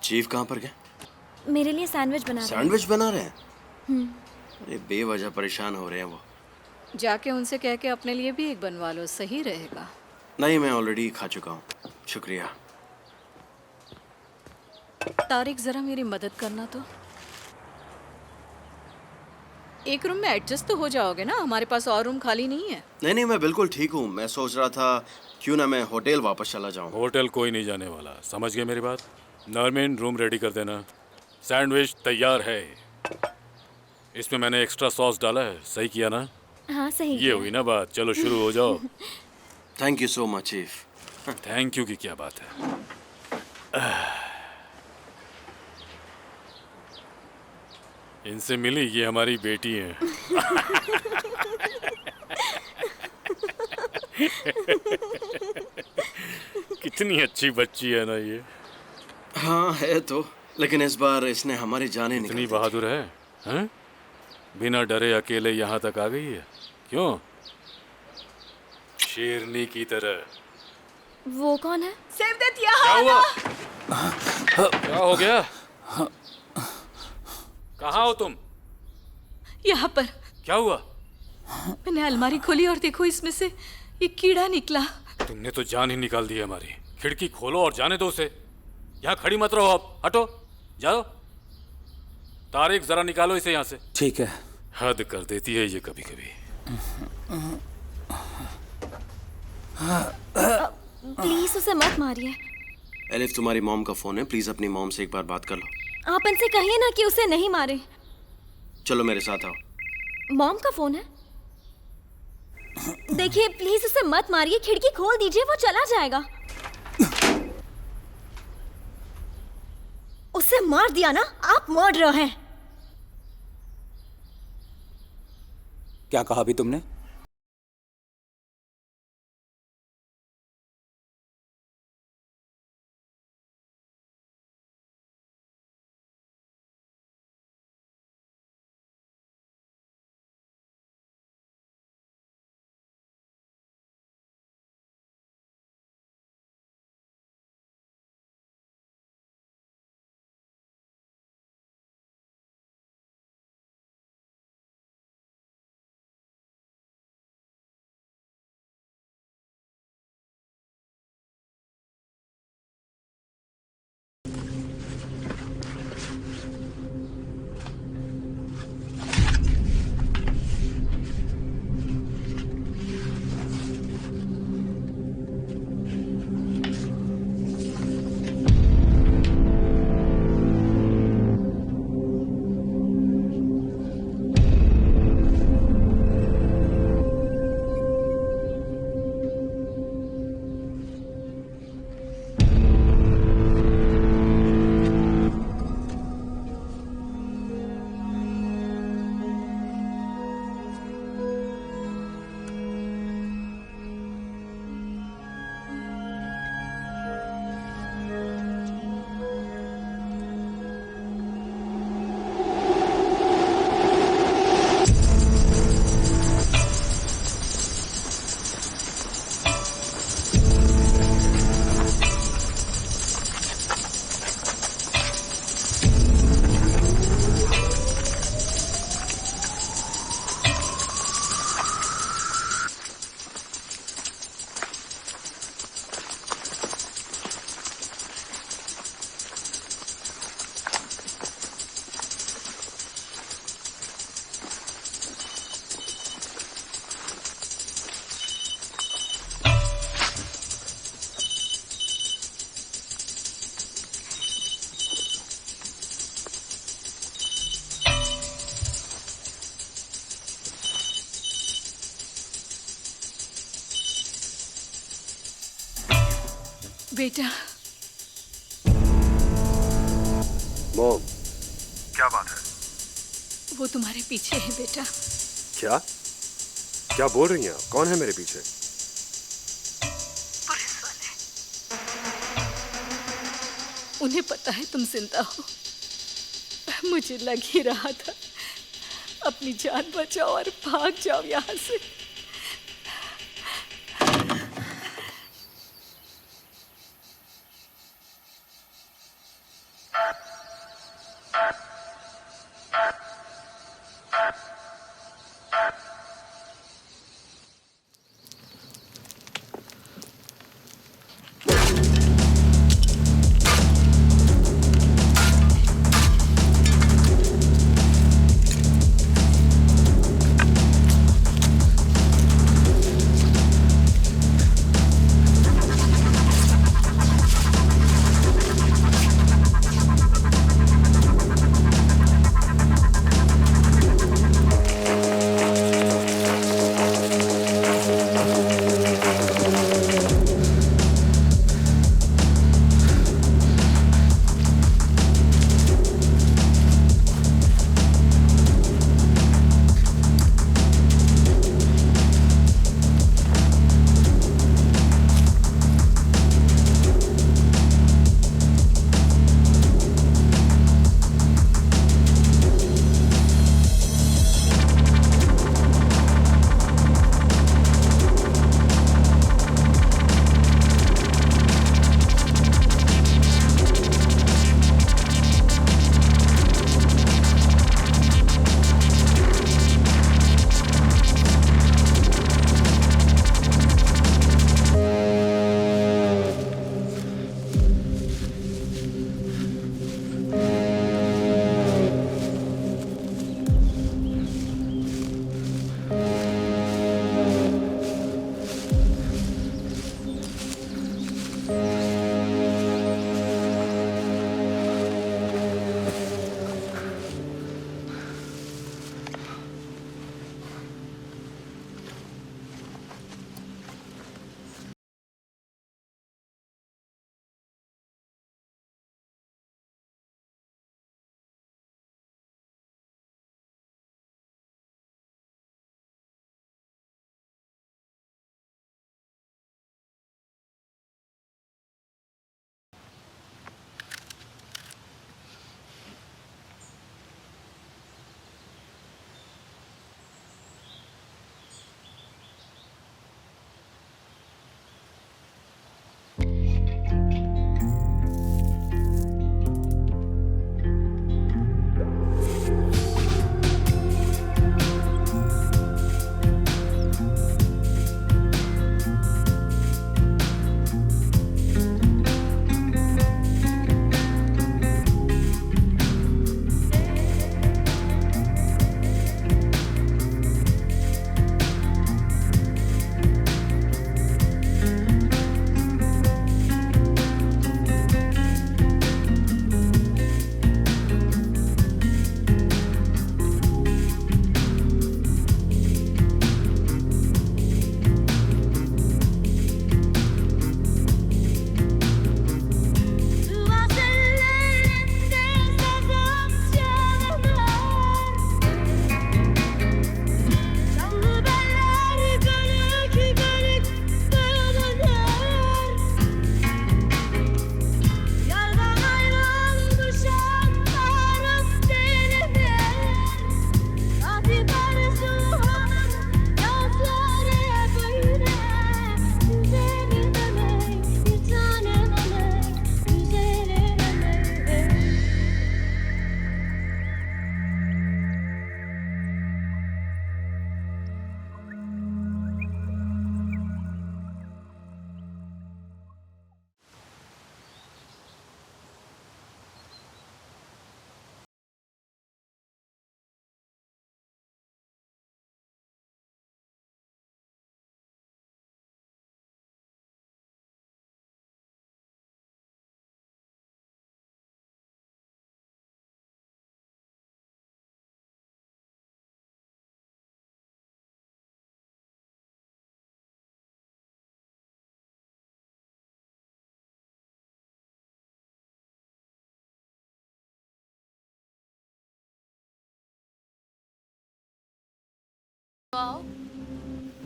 चीफ कहाँ पर गए? मेरे लिए सैंडविच बना रहे हैं। सैंडविच बना रहे हैं? अरे बेवजह परेशान हो रहे हैं वो। जाके उनसे कह के अपने लिए भी एक बनवा लो, सही रहेगा। नहीं, मैं ऑलरेडी खा चुका हूँ, शुक्रिया। तारिक, जरा मेरी मदद करना तो। एक रूम में एडजस्ट तो हो जाओगे ना? हमारे पास और रूम खाली नहीं है। नहीं, मैं बिल्कुल ठीक हूँ। मैं सोच रहा था क्यों ना मैं होटल वापस चला जाऊँ। होटल कोई नहीं जाने वाला, समझ गए मेरी बात? नरमीन, रूम रेडी कर देना। सैंडविच तैयार है। इसमें मैंने एक्स्ट्रा सॉस डाला है, सही किया ना? हाँ सही ये किया। हुई ना बात। चलो शुरू हो जाओ। Thank you so much chief. Thank you की क्या बात है। इनसे मिली, ये हमारी बेटी है। कितनी अच्छी बच्ची है ना ये। हाँ है तो, लेकिन इस बार इसने हमारी जाने निकाली। इतनी बहादुर है, हैं? बिना डरे अकेले यहाँ तक आ गई है। क्यों? शेरनी की तरह। वो कौन है? सेवदत्त, क्या यहाँ हुआ? आना। क्या हो गया? कहाँ हो तुम? यहाँ पर। क्या हुआ? मैंने अलमारी खोली और देखो, इसमें से ये कीड़ा निकला। तुमने तो जान ही निकाल दी हमारी। खिड़की खोलो और जाने दो उसे। यहाँ खड़ी मत रहो, अब हटो, जाओ। तारिक, जरा निकालो इसे यहाँ से। ठीक है। हद कर देती है ये कभी कभी। प्लीज उसे मत मारिए। एलिफ, तुम्हारी मॉम का फोन है, प्लीज अपनी मॉम से एक बार बात कर लो। आप इनसे कहिए ना कि उसे नहीं मारे। चलो मेरे साथ आओ। मॉम का फोन है। देखिए प्लीज उसे मत मारिए, खिड़की खोल दीजिए, वो चला जाएगा। उसे मार दिया ना, आप मर्डरर हैं। क्या कहा अभी तुमने? बेटा, मॉम, क्या बात है? वो तुम्हारे पीछे है बेटा। क्या? क्या बोल रही हैं आप? कौन है मेरे पीछे? पुलिस वाले। उन्हें पता है तुम जिंदा हो। मुझे लग ही रहा था। अपनी जान बचाओ और भाग जाओ यहाँ से।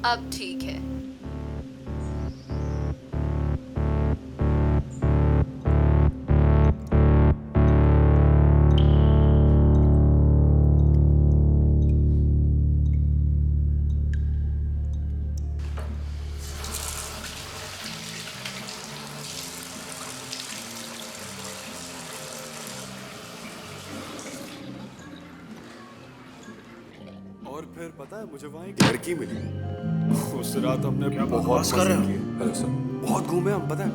अब ठीक है। और फिर पता है मुझे वहाँ एक लड़की मिली। उस रात हमने बहुत बकवास कर रहे मजे हो? किए। बहुत घूमे हम, पता है।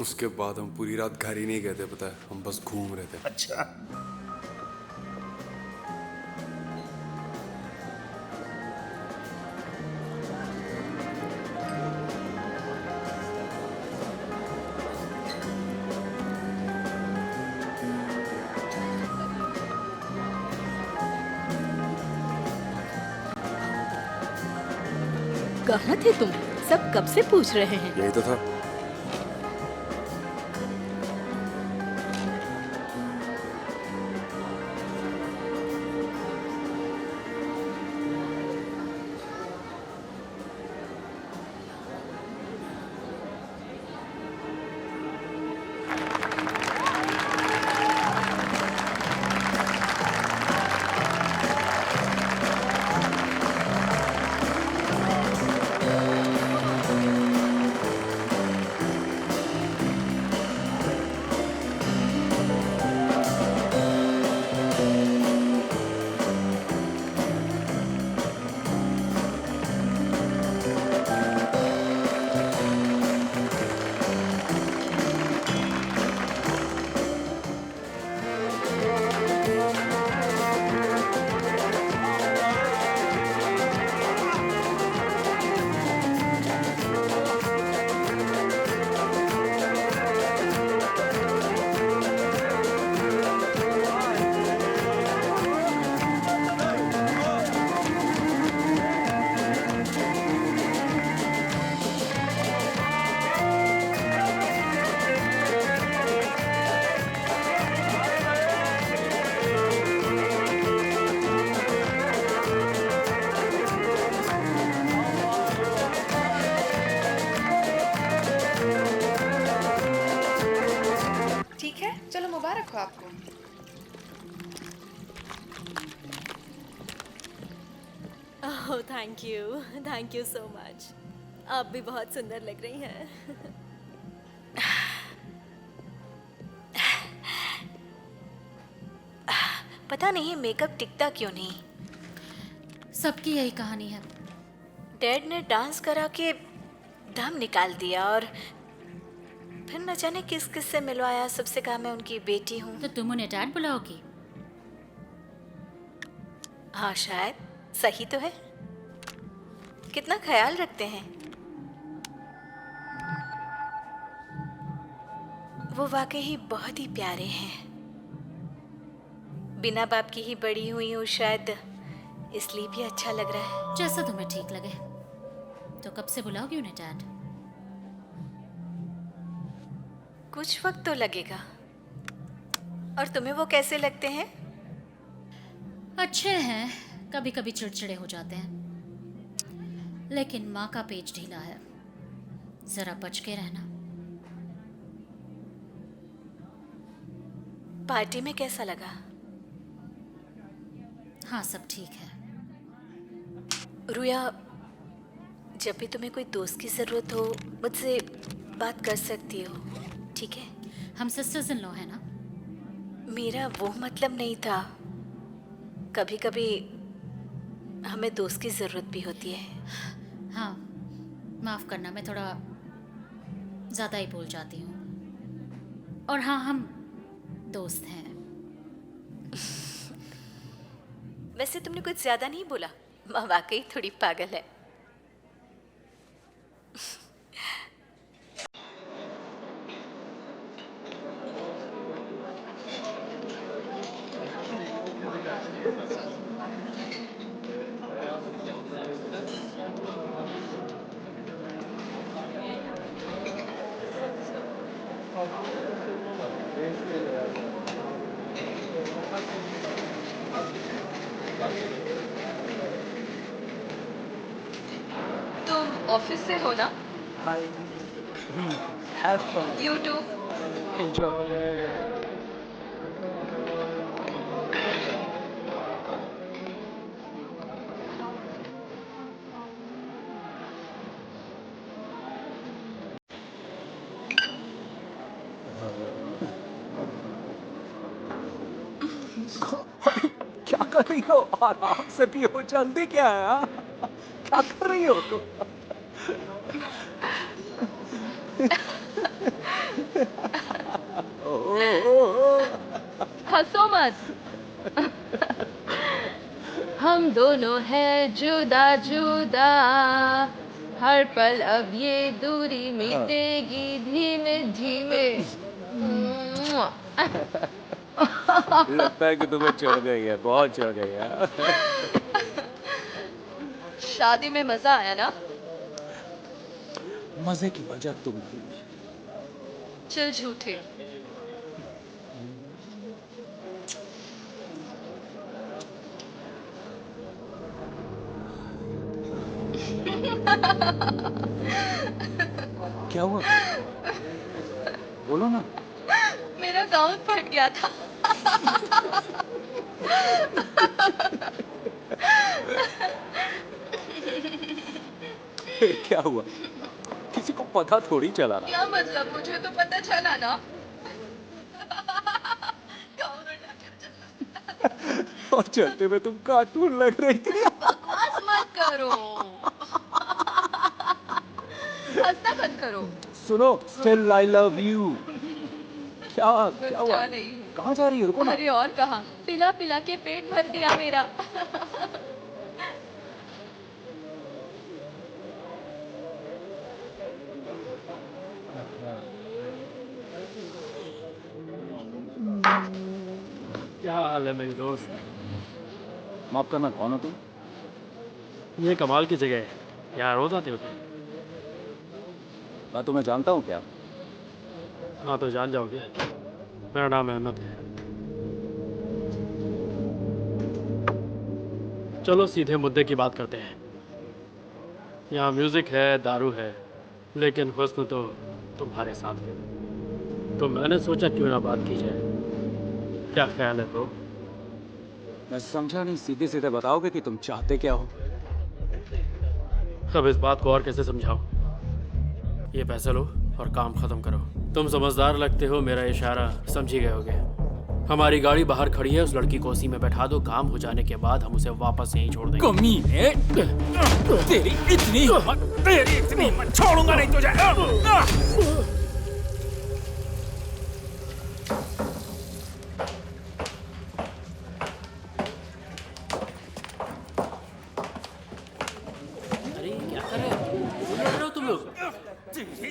उसके बाद हम पूरी रात घर ही नहीं गए थे, पता है, हम बस घूम रहे थे। अच्छा। कहाँ थे तुम? सब कब से पूछ रहे हैं। यही तो था। ठीक है, चलो मुबारक हो आपको। Oh thank you so much. आप भी बहुत सुंदर लग रही हैं। पता नहीं मेकअप टिकता क्यों नहीं। सबकी यही कहानी है। डैड ने डांस करा के दम निकाल दिया और फिर न जाने किस किस से मिलवाया। सबसे कहा मैं उनकी बेटी हूँ। तो तुम उन्हें डैड बुलाओगी? हाँ शायद। सही तो है। कितना ख्याल रखते हैं। वो वाकई ही बहुत ही प्यारे हैं। बिना बाप की ही बड़ी हुई हूँ शायद, इसलिए भी अच्छा लग रहा है। जैसा तुम्हें ठीक लगे। तो कब से बुलाओगी उन्हें डैड? कुछ वक्त तो लगेगा। और तुम्हें वो कैसे लगते हैं? अच्छे हैं, कभी कभी चिड़चिड़े हो जाते हैं, लेकिन माँ का पेच ढीला है, जरा बच के रहना। पार्टी में कैसा लगा? हाँ सब ठीक है। रुया, जब भी तुम्हें कोई दोस्त की जरूरत हो मुझसे बात कर सकती हो, ठीक है? हम सिस्टर्स इन लॉ है ना। मेरा वो मतलब नहीं था। कभी कभी हमें दोस्त की जरूरत भी होती है। हाँ माफ करना, मैं थोड़ा ज्यादा ही बोल जाती हूँ। और हाँ हम दोस्त हैं। वैसे तुमने कुछ ज्यादा नहीं बोला। माँ वाकई थोड़ी पागल है। तुम ऑफिस से हो ना? Have fun. You too. Enjoy. क्या कर रही हो? आराम से पियो, जल्दी क्या है? हाँ? क्या कर रही हो तुम? हंसो मत। हम दोनों हैं जुदा जुदा, हर पल अब ये दूरी मिटेगी धीमे धीमे। लगता है कि तुम्हें चढ़ गई है, बहुत चढ़ गई है। शादी में मजा आया ना? मजे की वजह तुम थी। चल झूठे। क्या हुआ? बोलो ना। मेरा गाउन फट गया था। क्या हुआ? किसी को पता थोड़ी चला ना। क्या मतलब? मुझे तो पता चला ना। और चलते में तुम कार्टून लग रही थी। बकवास मत करो। हंसना बंद करो। सुनो, Still I love you। क्या हुआ? कहाँ जा रही हो? रुको ना। अरे और कहाँ? पिला पिला के पेट भर गया मेरा। क्या हाल है मेरी दोस्त? माफ करना, कौन हो तुम? ये कमाल की जगह है, यहाँ रोज आते हो तुम? मैं तुम्हें जानता हूँ क्या? हाँ तो जान जाओगे। मेरा नाम अहमद है। चलो सीधे मुद्दे की बात करते हैं। यहाँ म्यूजिक है, दारू है, लेकिन हुस्न तो तुम्हारे साथ है। तो मैंने सोचा क्यों ना बात की जाए। क्या ख्याल है ब्रो? मैं समझा नहीं, सीधे सीधे बताओगे कि तुम चाहते क्या हो? अब इस बात को और कैसे समझाओ? ये पैसे लो और काम खत्म करो। तुम समझदार लगते हो, मेरा इशारा समझ ही गए होगे। हमारी गाड़ी बाहर खड़ी है, उस लड़की को उसी में बैठा दो। काम हो जाने के बाद हम उसे वापस यहीं छोड़ देंगे। कमीने! तेरी इतनी हिम्मत, छोड़ूंगा नहीं तुझे।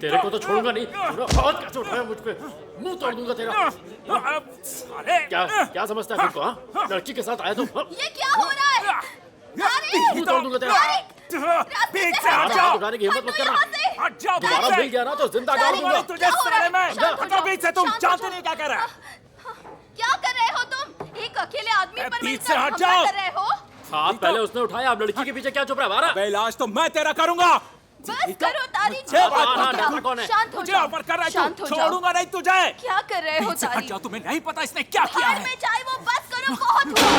तेरे को तो छोड़ूंगा नहीं। पूरा हाथ कैसे उठाया मुझ पे? मुंह तोड़ दूंगा तेरा। क्या समझता है खुद को? हाँ, लड़की के साथ आया तुम? ये क्या हो रहा है? मुंह तोड़ दूंगा तेरा। उठाने की हिम्मत मत करना। दोबारा मिल गया ना तो जिंदा डाल दूंगा। बीच से तुम जानते नहीं क्या कर रहा है? क्या कर रहे हो तुम? एक अकेले आदमी पर बीच से हट जाओ। कर रहे हो? हाथ पहले उसने उठाया, अब लड़की के पीछे क्या चुप रहा? इलाज तो मैं तेरा करूंगा। बस करो तारीख। कौन है? शांत हो जाओ। शांत हो जाओ। छोड़ूंगा नहीं तुझे। क्या कर रहे हो तारीख? तुम्हें नहीं पता इसने क्या किया है? में चाहे वो बस करो, बहुत हुआ।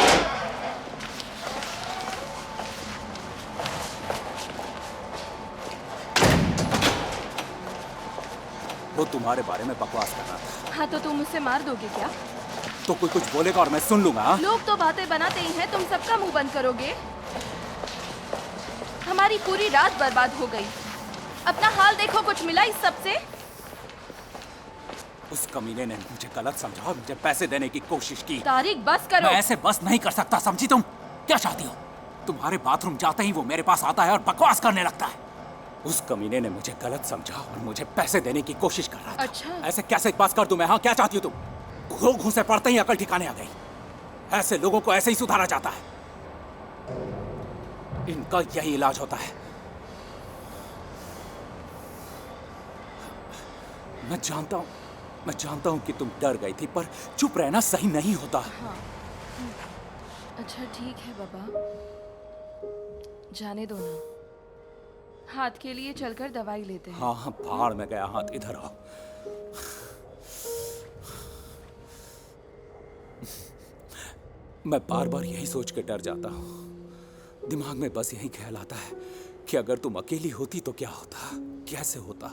वो तुम्हारे बारे में बकवास कर रहा था। हाँ तो तुम उसे मार दोगे क्या? तो कोई कुछ बोलेगा और मैं सुन लूंगा। हाँ? लोग तो बातें बनाते ही हैं, तुम सबका मुंह बंद करोगे? हमारी पूरी रात बर्बाद हो गई। अपना हाल देखो, कुछ मिला इस सब से? उस कमीने ने मुझे गलत समझा और मुझे पैसे देने की कोशिश की। तारीख बस करो। मैं ऐसे बस नहीं कर सकता, समझी तुम? क्या चाहती हो? तुम्हारे बाथरूम जाते ही वो मेरे पास आता है और बकवास करने लगता है। उस कमीने ने मुझे गलत समझा और मुझे पैसे देने की कोशिश कर रहा था। अच्छा। ऐसे कैसे पास कर दूं मैं? हाँ, क्या चाहती हो तुम? घो घूं से पड़ते ही अकल ठिकाने आ गई। ऐसे लोगों को ऐसे ही सुधारा जाता है। इनका यही इलाज होता है। मैं जानता हूं कि तुम डर गई थी, पर चुप रहना सही नहीं होता। अच्छा ठीक है बाबा, जाने दो ना। हाथ के लिए चलकर दवाई लेते हैं। हाँ हाँ, भाड़ में गया हाथ, इधर आओ। मैं बार बार यही सोच के डर जाता हूँ। दिमाग में बस यही ख्याल आता है कि अगर तुम अकेली होती तो क्या होता, कैसे होता।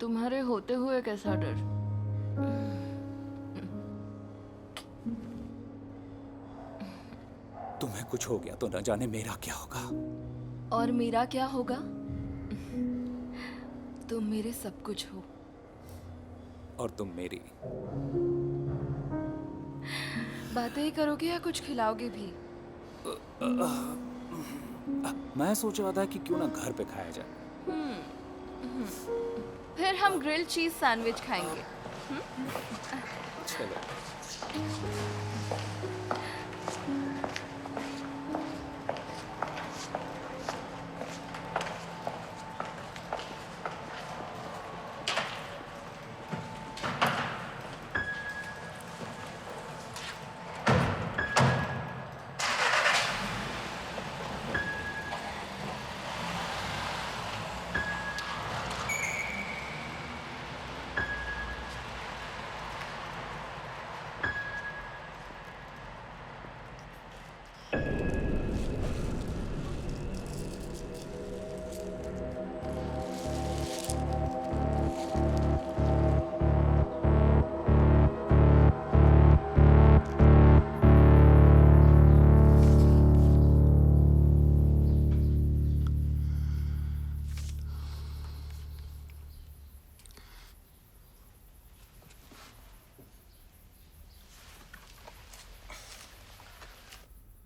तुम्हारे होते हुए कैसा डर? तुम्हें कुछ हो गया तो न जाने मेरा क्या होगा। और मेरा क्या होगा? तुम मेरे सब कुछ हो। और तुम मेरी। बातें ही करोगे या कुछ खिलाओगे भी? मैं सोच रहा था कि क्यों ना घर पे खाया जाए। फिर हम ग्रिल्ड चीज सैंडविच खाएंगे। चलो।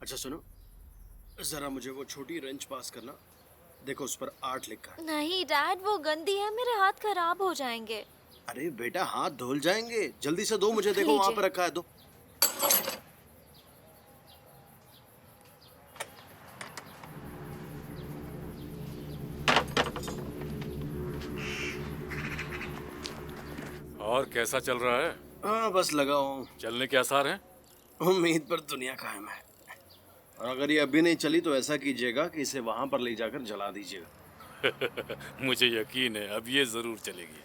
अच्छा सुनो, जरा मुझे वो छोटी रेंच पास करना। देखो उस पर 8 लिखा है। नहीं डैड, वो गंदी है, मेरे हाथ खराब हो जाएंगे। अरे बेटा, हाथ धुल जाएंगे। जल्दी से दो मुझे। देखो वहां पर रखा है, दो। और कैसा चल रहा है? हाँ बस लगा हूँ। चलने के आसार हैं? उम्मीद पर दुनिया कायम है। और अगर ये अभी नहीं चली तो ऐसा कीजिएगा कि इसे वहां पर ले जाकर जला दीजिएगा। मुझे यकीन है अब ये जरूर चलेगी।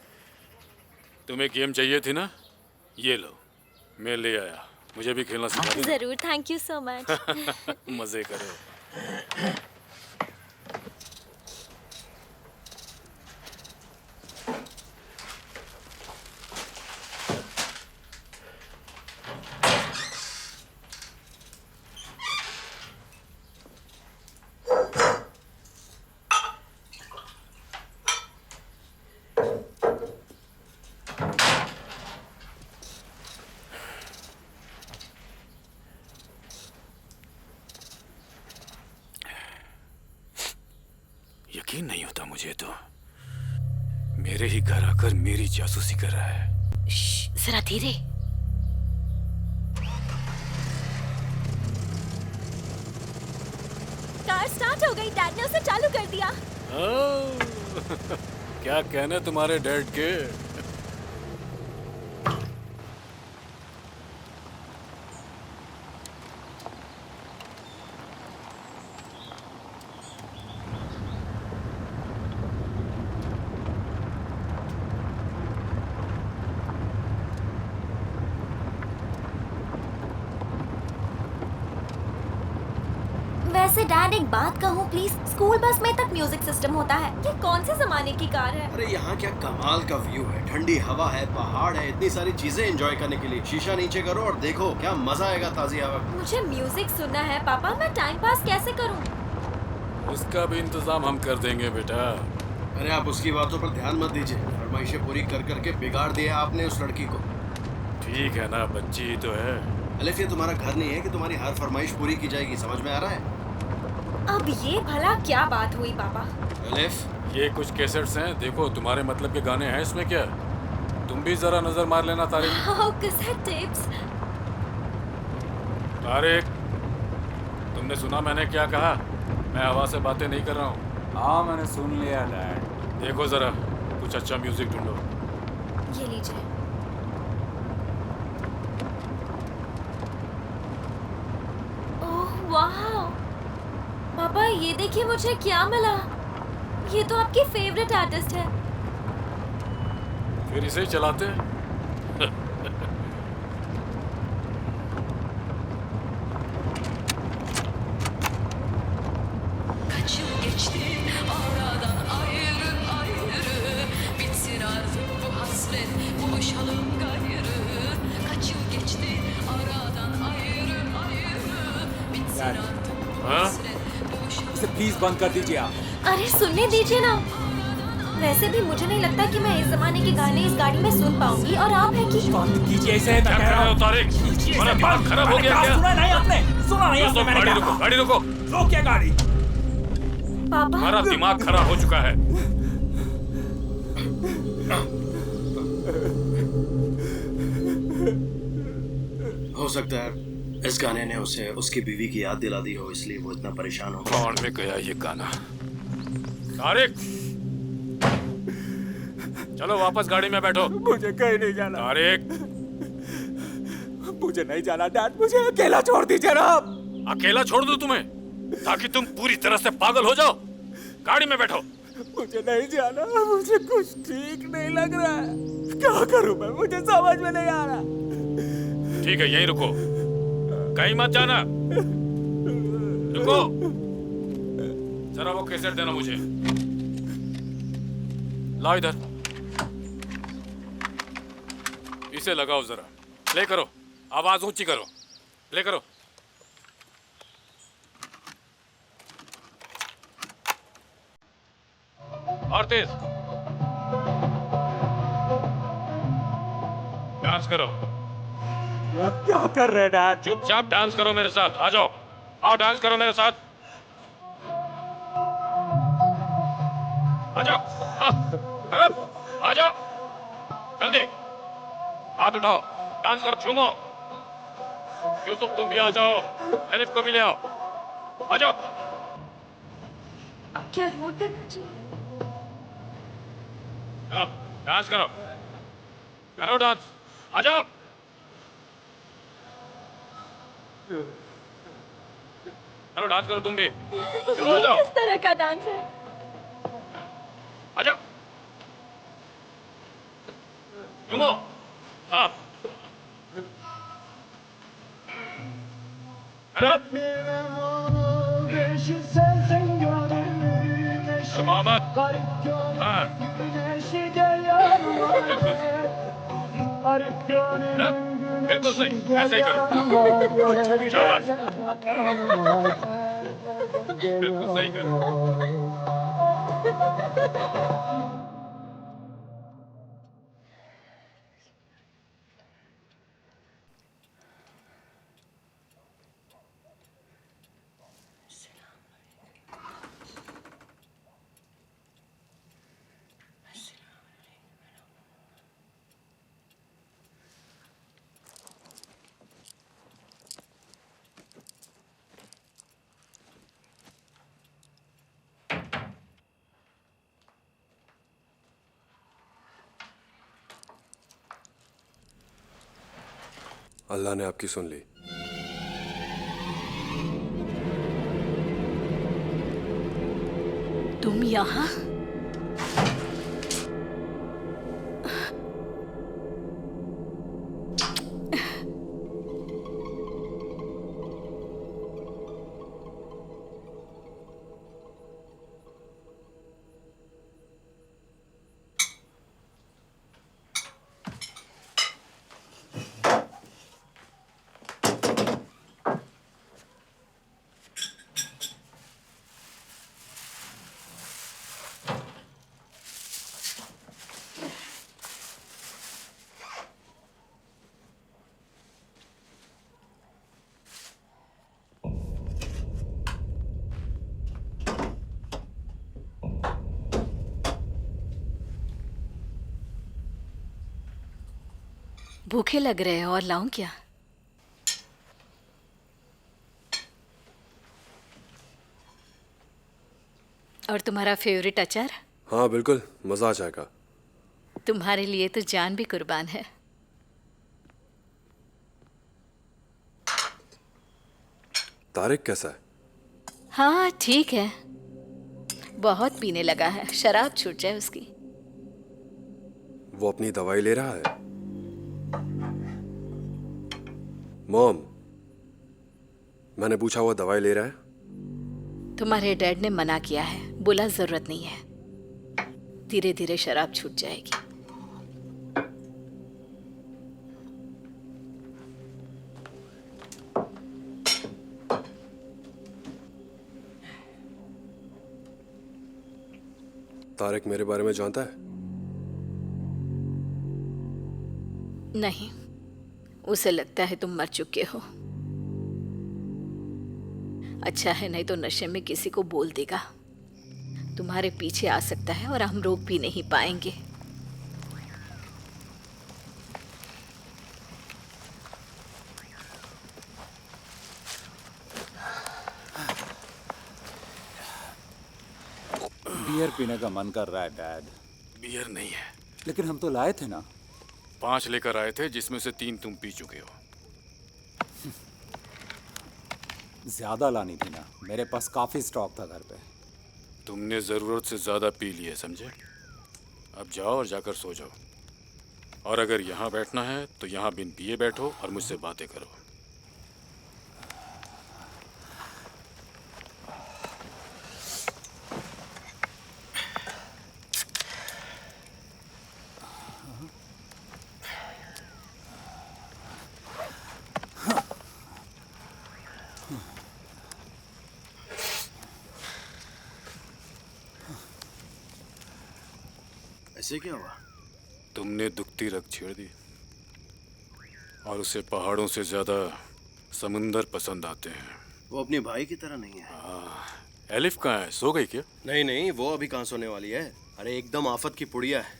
तुम्हें गेम चाहिए थी ना, ये लो मैं ले आया। मुझे भी खेलना सिखा देना। जरूर, थैंक यू सो मच। मजे करो। यकीन नहीं होता मुझे तो। मेरे ही घर आकर मेरी जासूसी कर रहा है। जरा धीरे। कार स्टार्ट हो गई, डैड ने उसे चालू कर दिया। क्या कहने तुम्हारे डैड के। वैसे डैड एक बात कहूँ प्लीज, स्कूल बस में तक म्यूजिक सिस्टम होता है। ये कौन से जमाने की कार है? अरे यहाँ क्या कमाल का व्यू है, ठंडी हवा है, पहाड़ है, इतनी सारी चीजें एंजॉय करने के लिए। शीशा नीचे करो और देखो क्या मजा आएगा ताजी हवा। मुझे म्यूजिक सुनना है पापा, मैं टाइम पास कैसे करूँ? उसका भी इंतजाम हम कर देंगे बेटा। अरे आप उसकी बातों पर ध्यान मत दीजिए। फरमाइशें पूरी कर करके बिगाड़ दिया आपने उस लड़की को। ठीक है ना, बच्ची तो है। अलिफ ये तुम्हारा घर नहीं है कि तुम्हारी हर फरमाइश पूरी की जाएगी, समझ में आ रहा है? अब ये भला क्या बात हुई पापा? अलिफ ये कुछ कैसेट्स हैं, देखो तुम्हारे मतलब के गाने हैं इसमें। क्या तुम भी जरा नजर मार लेना तारिक। Cassette tapes. तारिक, तुमने सुना मैंने क्या कहा? मैं हवा से बातें नहीं कर रहा हूँ। हाँ मैंने सुन लिया डैड। देखो जरा कुछ अच्छा म्यूजिक ढूंढो। ये लीजिए। पापा ये देखिए मुझे क्या मिला। ये तो आपकी फेवरेट आर्टिस्ट है। फिर इसे ही चलाते हैं। इसे प्लीज बंद कर दीजिए आप। अरे सुनने दीजिए ना। वैसे भी मुझे नहीं लगता कि मैं इस जमाने के गाने इस गाड़ी में सुन पाऊंगी, और आप हैं कि बंद कीजिए इसे। क्या कर रहे हो तारिक? तुम्हारा दिमाग खराब हो गया क्या? सुना नहीं आपने? सुना नहीं आपने? गाड़ी रुको, गाड़ी रुको। रोकिए गाड़ी। पापा तुम्हारा दिमाग खराब हो चुका है। हो सकता है इस गाने ने उसे उसकी बीवी की याद दिला दी हो, इसलिए वो इतना परेशान हो। कौन में गया ये गाना? तारिक, चलो वापस गाड़ी में बैठो। मुझे कहीं नहीं जाना। तारिक, मुझे नहीं जाना डैड, मुझे अकेला छोड़ दीजिए ना आप। अकेला छोड़ दूं तुम्हें ताकि तुम पूरी तरह से पागल हो जाओ? गाड़ी में बैठो। मुझे नहीं जाना, मुझे कुछ ठीक नहीं लग रहा है। क्या करूं मैं, मुझे समझ में नहीं आ रहा। ठीक है, यहीं रुको, कहीं मत जाना। रुको, जरा वो कैसेट देना मुझे। लाओ इधर, इसे लगाओ जरा। प्ले करो, आवाज ऊंची करो, प्ले करो। और तेज। डांस करो। क्या कर रहे हैं डैड? चुपचाप डांस करो मेरे साथ। आ जाओ, आओ डांस करो मेरे साथ। आ जाओ, आ जाओ, जल्दी हाथ उठाओ, डांस करो, झूमो। यूसुफ तुम भी आ जाओ, एलिफ को भी ले आओ, आ जाओ। क्या होता डांस करो, करो डांस, आ जाओ। चलो डांस करो तुम भी, चलो आ जाओ। किस तरह का डांस है? आ जाओ, झूमो। हाँ, मोहम्मद। हाँ, बिल्कुल सही, ऐसे ही करो। शाबाश, बिल्कुल सही करो। अल्लाह ने आपकी सुन ली। तुम यहाँ? भूखे लग रहे हैं, और लाऊं क्या? और तुम्हारा फेवरेट अचार? हाँ बिल्कुल, मजा आ जाएगा। तुम्हारे लिए तो जान भी कुर्बान है। तारिक कैसा है? हाँ ठीक है, बहुत पीने लगा है, शराब छूट जाए उसकी। वो अपनी दवाई ले रहा है? मॉम, मैंने पूछा वो दवाई ले रहा है? तुम्हारे डैड ने मना किया है, बोला जरूरत नहीं है, धीरे धीरे शराब छूट जाएगी। तारिक मेरे बारे में जानता है? नहीं, उसे लगता है तुम मर चुके हो। अच्छा है, नहीं तो नशे में किसी को बोल देगा। तुम्हारे पीछे आ सकता है और हम रोक भी नहीं पाएंगे। बियर पीने का मन कर रहा है डैड। बियर नहीं है, लेकिन हम तो लाए थे ना। 5 लेकर आए थे, जिसमें से 3 तुम पी चुके हो। ज्यादा लानी थी ना, मेरे पास काफी स्टॉक था घर पे। तुमने जरूरत से ज्यादा पी लिए, समझे? अब जाओ और जाकर सो जाओ। और अगर यहाँ बैठना है तो यहाँ बिन पिए बैठो और मुझसे बातें करो। ऐसे क्या हुआ? तुमने दुखती रग छेड़ दी और उसे पहाड़ों से ज्यादा समुंदर पसंद आते हैं। वो अपने भाई की तरह नहीं है। एलिफ कहाँ है? सो गई क्या? नहीं नहीं, वो अभी कहाँ सोने वाली है। अरे एकदम आफत की पुड़िया है।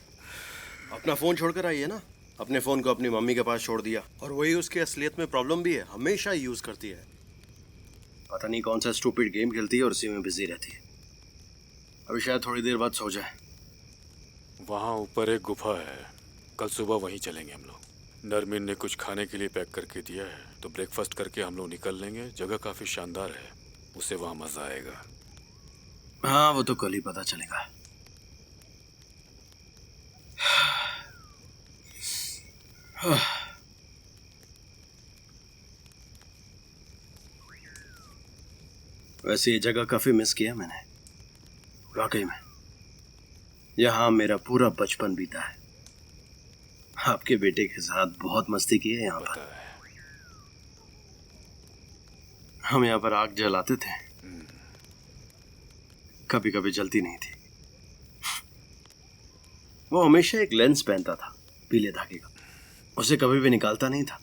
अपना फोन छोड़कर आई है ना। अपने फोन को अपनी मम्मी के पास छोड़ दिया, और वही उसके असलियत में प्रॉब्लम भी है। हमेशा यूज करती है, पता नहीं कौन सा स्टूपिड गेम खेलती है और उसी में बिजी रहती है। अभी शायद थोड़ी देर बाद सो जाए। वहाँ ऊपर एक गुफा है, कल सुबह वहीं चलेंगे हम लोग। नरमिन ने कुछ खाने के लिए पैक करके दिया है, तो ब्रेकफास्ट करके हम लोग निकल लेंगे। जगह काफी शानदार है, उसे वहाँ मजा आएगा। हाँ, वो तो कल ही पता चलेगा। वैसे ये जगह काफी मिस किया मैंने, वाकई में। यहाँ मेरा पूरा बचपन बीता है। आपके बेटे के साथ बहुत मस्ती की है यहाँ पर। हम यहाँ पर आग जलाते थे, कभी कभी जलती नहीं थी। वो हमेशा एक लेंस पहनता था पीले धागे का, उसे कभी भी निकालता नहीं था।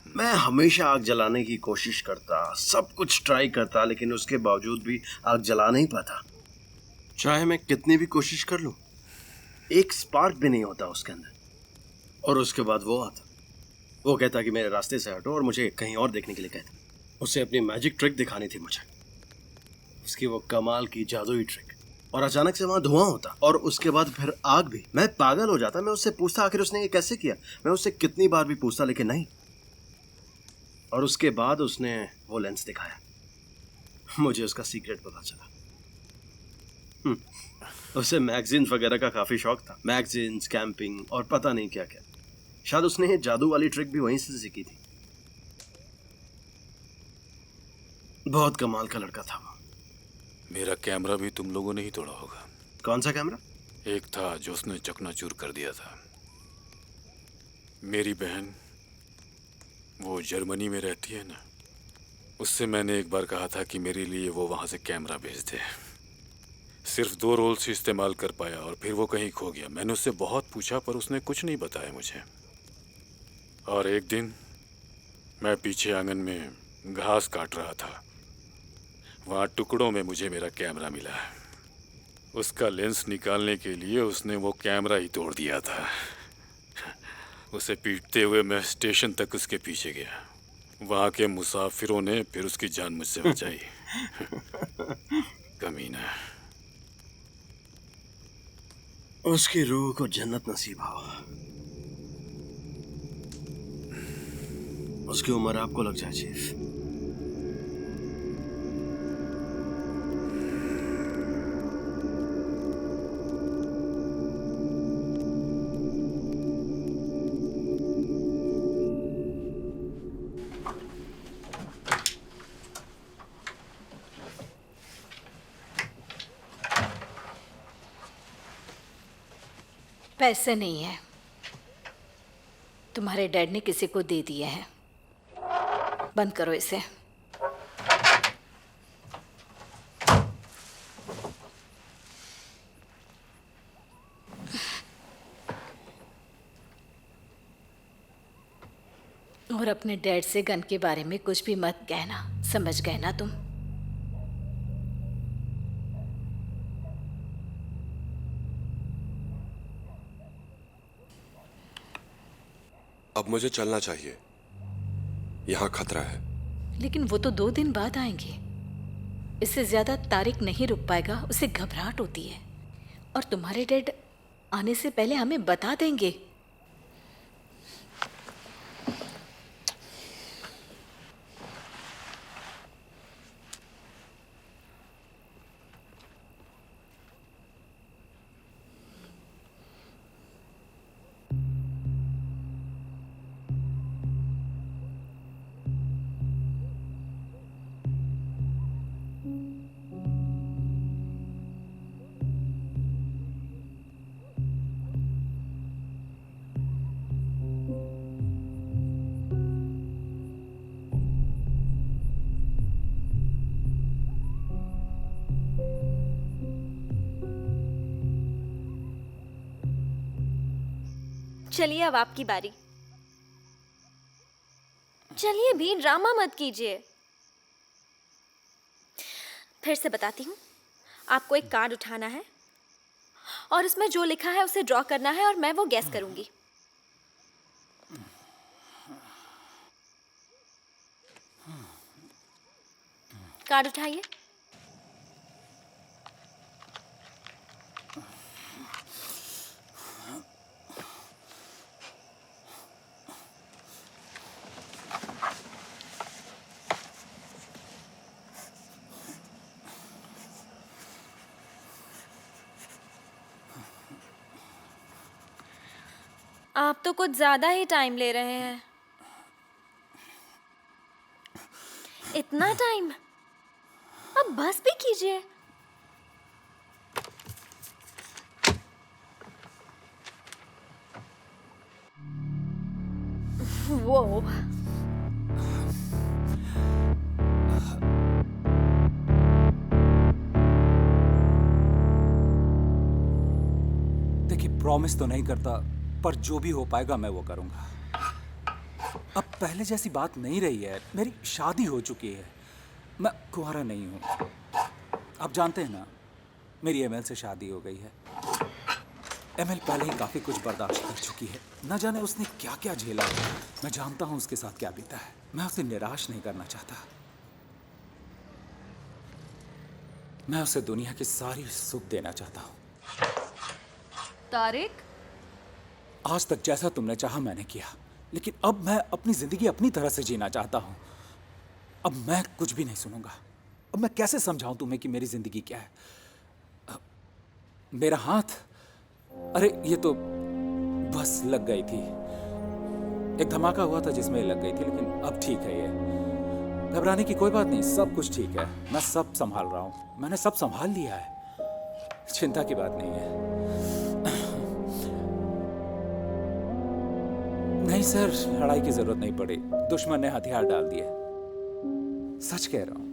मैं हमेशा आग जलाने की कोशिश करता, सब कुछ ट्राई करता, लेकिन उसके बावजूद भी आग जला नहीं पाता। चाहे मैं कितनी भी कोशिश कर लूं, एक स्पार्क भी नहीं होता उसके अंदर। और उसके बाद वो आता, वो कहता कि मेरे रास्ते से हटो, और मुझे कहीं और देखने के लिए कहता। उसे अपनी मैजिक ट्रिक दिखानी थी मुझे, उसकी वो कमाल की जादुई ट्रिक। और अचानक से वहां धुआं होता, और उसके बाद फिर आग भी। मैं पागल हो जाता। मैं उससे पूछता आखिर उसने ये कैसे किया। मैं उससे कितनी बार भी पूछता, लेकिन नहीं। और उसके बाद उसने वो लेंस दिखाया, मुझे उसका सीक्रेट पता चला। उसे मैगजीन्स वगैरह का काफी शौक था, मैगजीन्स, कैंपिंग और पता नहीं क्या क्या। शायद उसने ये जादू वाली ट्रिक भी वहीं से सीखी थी। बहुत कमाल का लड़का था वो। मेरा कैमरा भी तुम लोगों ने ही तोड़ा होगा। कौन सा कैमरा? एक था जो उसने चकनाचूर कर दिया था। मेरी बहन, वो जर्मनी में रहती है ना, उससे मैंने एक बार कहा था कि मेरे लिए वो वहाँ से कैमरा भेज दे। सिर्फ 2 रोल्स ही इस्तेमाल कर पाया और फिर वो कहीं खो गया। मैंने उससे बहुत पूछा, पर उसने कुछ नहीं बताया मुझे। और एक दिन मैं पीछे आंगन में घास काट रहा था, वहाँ टुकड़ों में मुझे मेरा कैमरा मिला। उसका लेंस निकालने के लिए उसने वो कैमरा ही तोड़ दिया था। उसे पीटते हुए मैं स्टेशन तक उसके पीछे गया। वहाँ के मुसाफिरों ने फिर उसकी जान मुझसे बचाई। कमीना। उसकी रूह को जन्नत नसीब हो। उसकी उम्र आपको लग जाए चीफ। पैसे नहीं है, तुम्हारे डैड ने किसी को दे दिए हैं। बंद करो इसे। और अपने डैड से गन के बारे में कुछ भी मत कहना, समझ गए ना तुम? अब मुझे चलना चाहिए, यहाँ खतरा है। लेकिन वो तो 2 दिन बाद आएंगे। इससे ज्यादा तारिक नहीं रुक पाएगा, उसे घबराहट होती है। और तुम्हारे डैड आने से पहले हमें बता देंगे। चलिए अब आपकी बारी। चलिए भी, ड्रामा मत कीजिए। फिर से बताती हूँ, आपको एक कार्ड उठाना है और उसमें जो लिखा है उसे ड्रॉ करना है और मैं वो गैस करूंगी। कार्ड उठाइए। आप तो कुछ ज्यादा ही टाइम ले रहे हैं। इतना टाइम? अब बस भी कीजिए। वो देखिए, प्रॉमिस तो नहीं करता, पर जो भी हो पाएगा मैं वो करूंगा। अब पहले जैसी बात नहीं रही है। मेरी शादी हो चुकी है, मैं कुंवारा नहीं हूं। आप जानते हैं ना, मेरी एमएल से शादी हो गई है। एमएल पहले ही काफी कुछ बर्दाश्त कर चुकी है। न जाने उसने क्या क्या झेला है। मैं जानता हूं उसके साथ क्या बीता है। मैं उसे निराश नहीं करना चाहता। मैं उसे दुनिया की सारी सुख देना चाहता हूं। तारिक, आज तक जैसा तुमने चाहा मैंने किया, लेकिन अब मैं अपनी जिंदगी अपनी तरह से जीना चाहता हूं। अब मैं कुछ भी नहीं सुनूंगा। अब मैं कैसे समझाऊं तुम्हें कि मेरी जिंदगी क्या है? मेरा हाथ, अरे ये तो बस लग गई थी। एक धमाका हुआ था जिसमें लग गई थी, लेकिन अब ठीक है। ये घबराने की कोई बात नहीं, सब कुछ ठीक है। मैं सब संभाल रहा हूं। मैंने सब संभाल लिया है, चिंता की बात नहीं है। नहीं सर, लड़ाई की जरूरत नहीं पड़ी। दुश्मन ने हथियार डाल दिए। सच कह रहा हूं।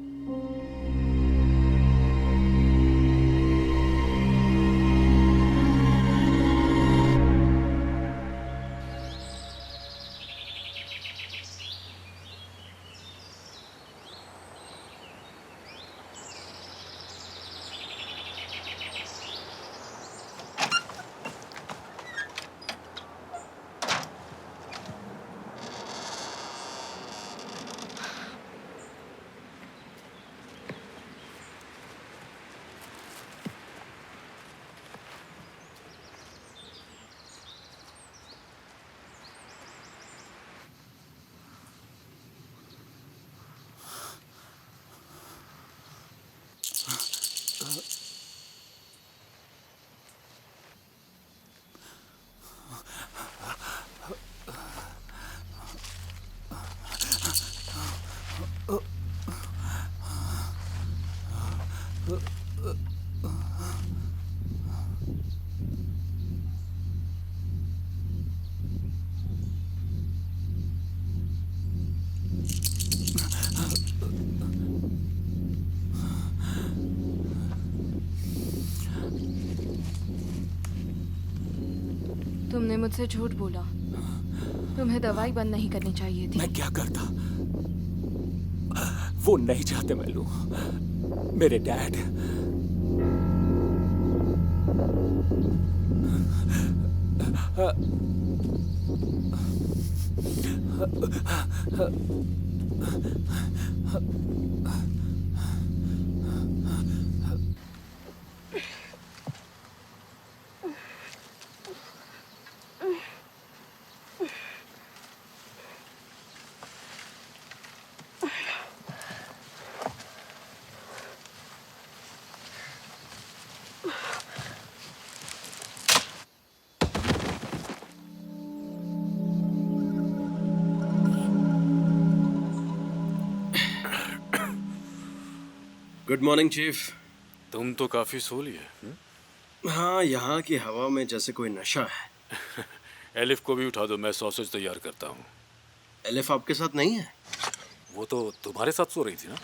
मुझसे झूठ बोला। तुम्हें दवाई बंद नहीं करनी चाहिए थी। मैं क्या करता? वो नहीं चाहते मैं लूं। मेरे डैड गुड मॉर्निंग चीफ। तुम तो काफी सो लिए। हाँ, यहाँ की हवा में जैसे कोई नशा है। एलिफ को भी उठा दो, मैं सॉसेज तैयार करता हूँ। एलिफ आपके साथ नहीं है? वो तो तुम्हारे साथ सो रही थी ना?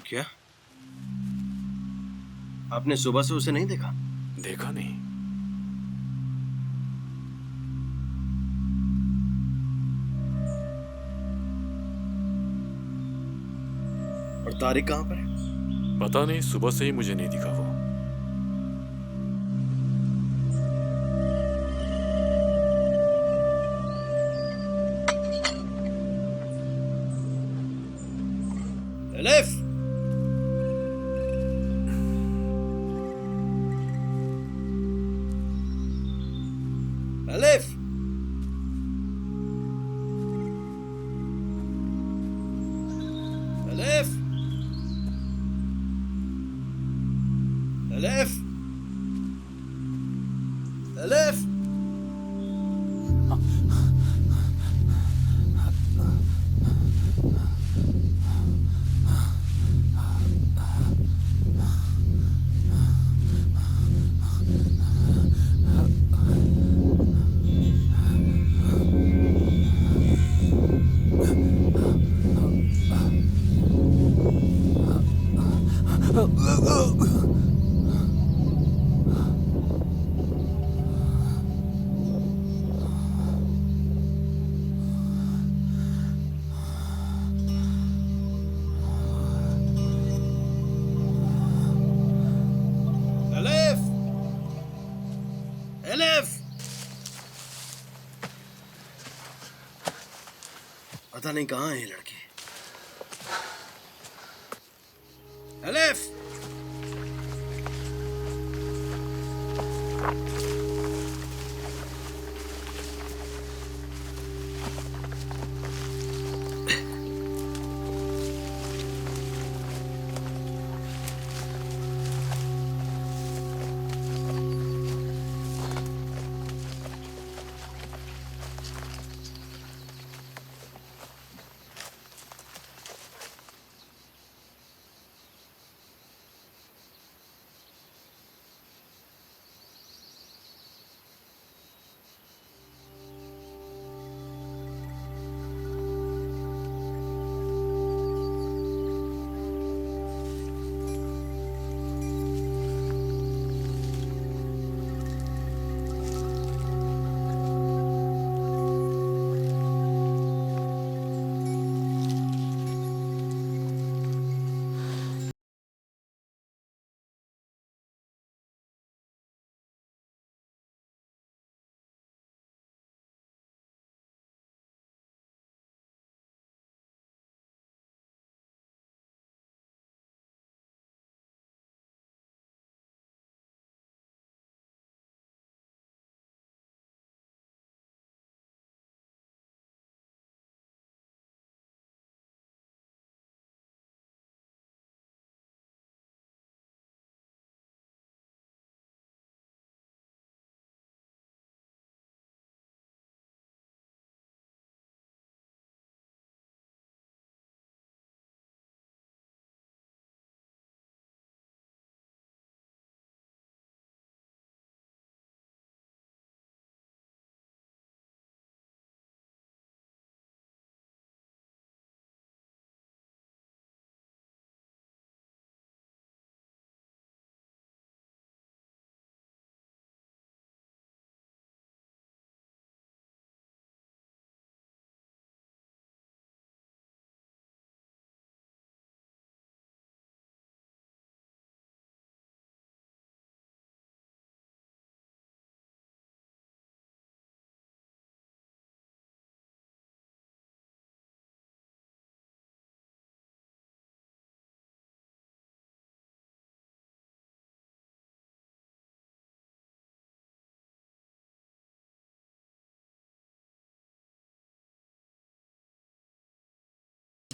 क्या आपने सुबह से उसे नहीं देखा? देखा नहीं। और तारिक कहाँ पर है? पता नहीं, सुबह से ही मुझे नहीं दिखा वो। Elif! Elif! Elif! Elif! Elif! Elif! Elif! पता नहीं कहाँ है ये लड़की। एलिफ!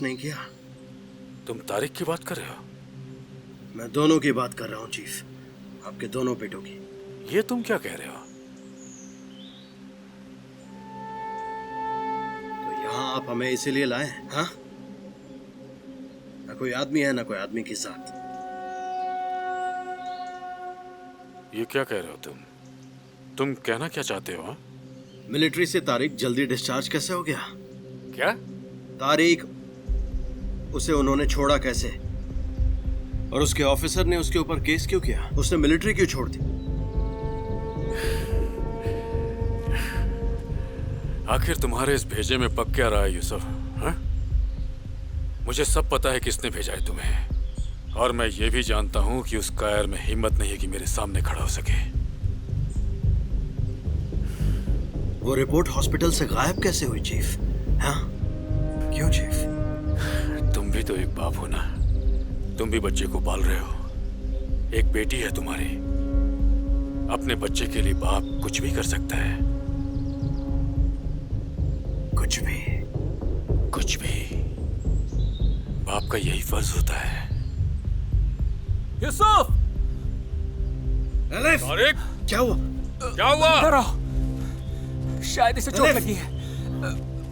नहीं किया। तुम तारिक की बात कर रहे हो? मैं दोनों की बात कर रहा हूँ चीफ, आपके दोनों बेटों की। ये तुम क्या कह रहे हो? तो यहाँ आप हमें इसीलिए लाए हैं? हाँ, ना कोई आदमी है ना कोई आदमी की साथ। ये क्या कह रहे हो तुम कहना क्या चाहते हो? मिलिट्री से तारिक जल्दी डिस्चार्ज कैसे हो गया? क्या? तारिक, उसे उन्होंने छोड़ा कैसे? और उसके ऑफिसर ने उसके ऊपर केस क्यों किया? उसने मिलिट्री क्यों छोड़ दी? आखिर तुम्हारे इस भेजे में पक क्या रहा है यूसुफ? हाँ? मुझे सब पता है किसने भेजा है तुम्हें, और मैं ये भी जानता हूं कि उस कायर में हिम्मत नहीं है कि मेरे सामने खड़ा हो सके। वो रिपोर्ट हॉस्पिटल से गायब कैसे हुई चीफ? हाँ, क्यों चीफ? तुम भी तो एक बाप हो ना, तुम भी बच्चे को पाल रहे हो। एक बेटी है तुम्हारी, अपने बच्चे के लिए बाप कुछ भी कर सकता है। कुछ भी? कुछ भी। बाप का यही फर्ज होता है। यूसुफ! तारिक! क्या हुआ? क्या हुआ? इधर आओ। शायद इसे चोट लगी है,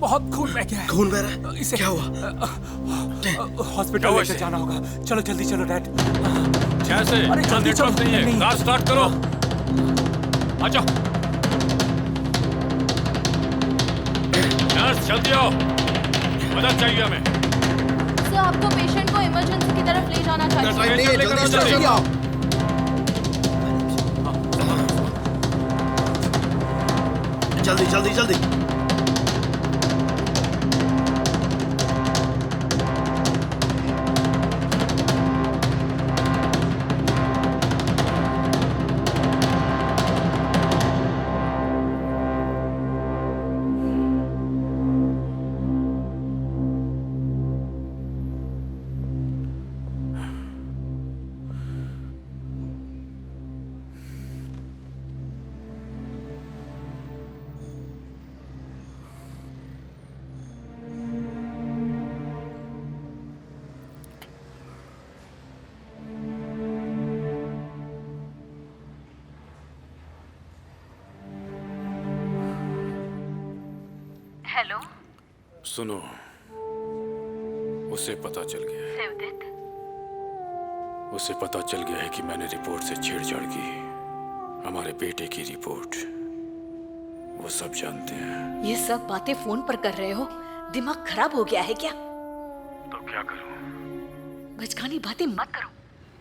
बहुत खून बह गया है। खून बह रहा है? इसे क्या हुआ? हॉस्पिटल लेकर जाना होगा। चलो जल्दी चलो डैड। कैसे? अरे जल्दी चलो। नहीं है, कार स्टार्ट करो। आजा। नर्स जल्दी आओ, मदद चाहिए हमें। सर, आपको पेशेंट को इमरजेंसी की तरफ ले जाना चाहिए। जल्दी आओ। जल्दी जल्दी जल्दी। हेलो, सुनो, उसे पता चल गया है। सेवदत्त, उसे पता चल गया है कि मैंने रिपोर्ट से छेड़छाड़ की, हमारे बेटे की रिपोर्ट। वो सब जानते हैं। ये सब बातें फोन पर कर रहे हो? दिमाग खराब हो गया है क्या? तो क्या करूं? बचकानी बातें मत करो।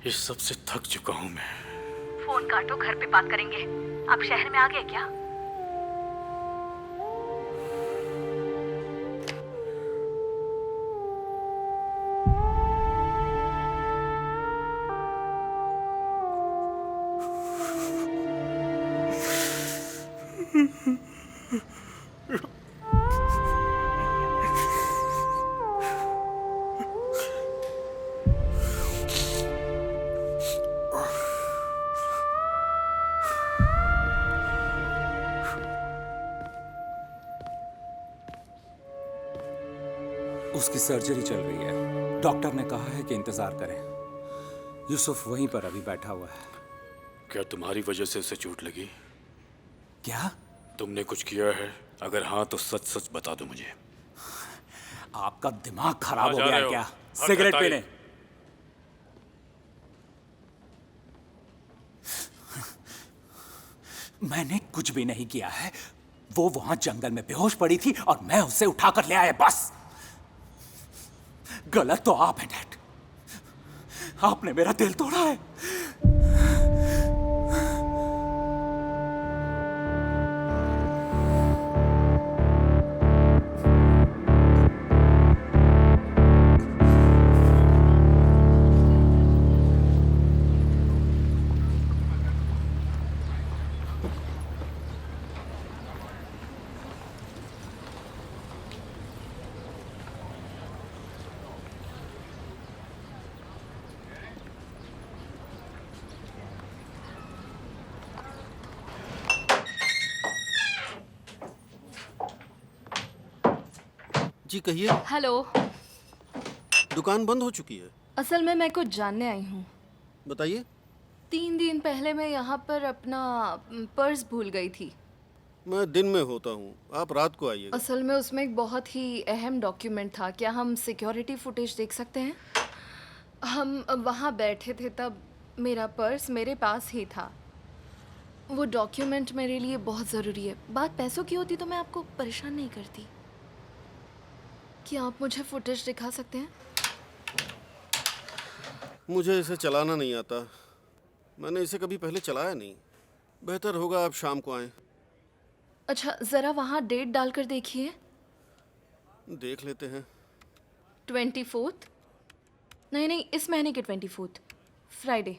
इस सब से थक चुका हूं मैं। फोन काटो, घर पे बात करेंगे। आप शहर में आ गए क्या? उसकी सर्जरी चल रही है। डॉक्टर ने कहा है कि इंतजार करें। यूसुफ वहीं पर अभी बैठा हुआ है। क्या तुम्हारी वजह से उसे चोट लगी? क्या? तुमने कुछ किया है? अगर हाँ तो सच सच बता दो मुझे। आपका दिमाग खराब हो जा गया रहे है हो? क्या? हर सिगरेट कताई। पीने। मैंने कुछ भी नहीं किया है। वो वहां जंगल में बेहोश पड़ी थी और मैं उसे उठाकर ले आया, बस। गलत तो आप हैं डैड। आपने मेरा दिल तोड़ा है। जी कहिए। हेलो, दुकान बंद हो चुकी है। असल में मैं कुछ जानने आई हूँ। बताइए। 3 दिन पहले मैं यहाँ पर अपना पर्स भूल गई थी। मैं दिन में होता हूँ, आप रात को आइएगा। असल में उसमें एक बहुत ही अहम डॉक्यूमेंट था। क्या हम सिक्योरिटी फुटेज देख सकते हैं? हम वहाँ बैठे थे तब मेरा पर्स मेरे पास ही था। वो डॉक्यूमेंट मेरे लिए बहुत ज़रूरी है। बात पैसों की होती तो मैं आपको परेशान नहीं करती। क्या आप मुझे फुटेज दिखा सकते हैं? मुझे इसे चलाना नहीं आता, मैंने इसे कभी पहले चलाया नहीं। बेहतर होगा आप शाम को आएं। अच्छा, ज़रा वहाँ डेट डालकर देखिए। देख लेते हैं। 24th? नहीं, इस महीने के 24th, फ्राइडे।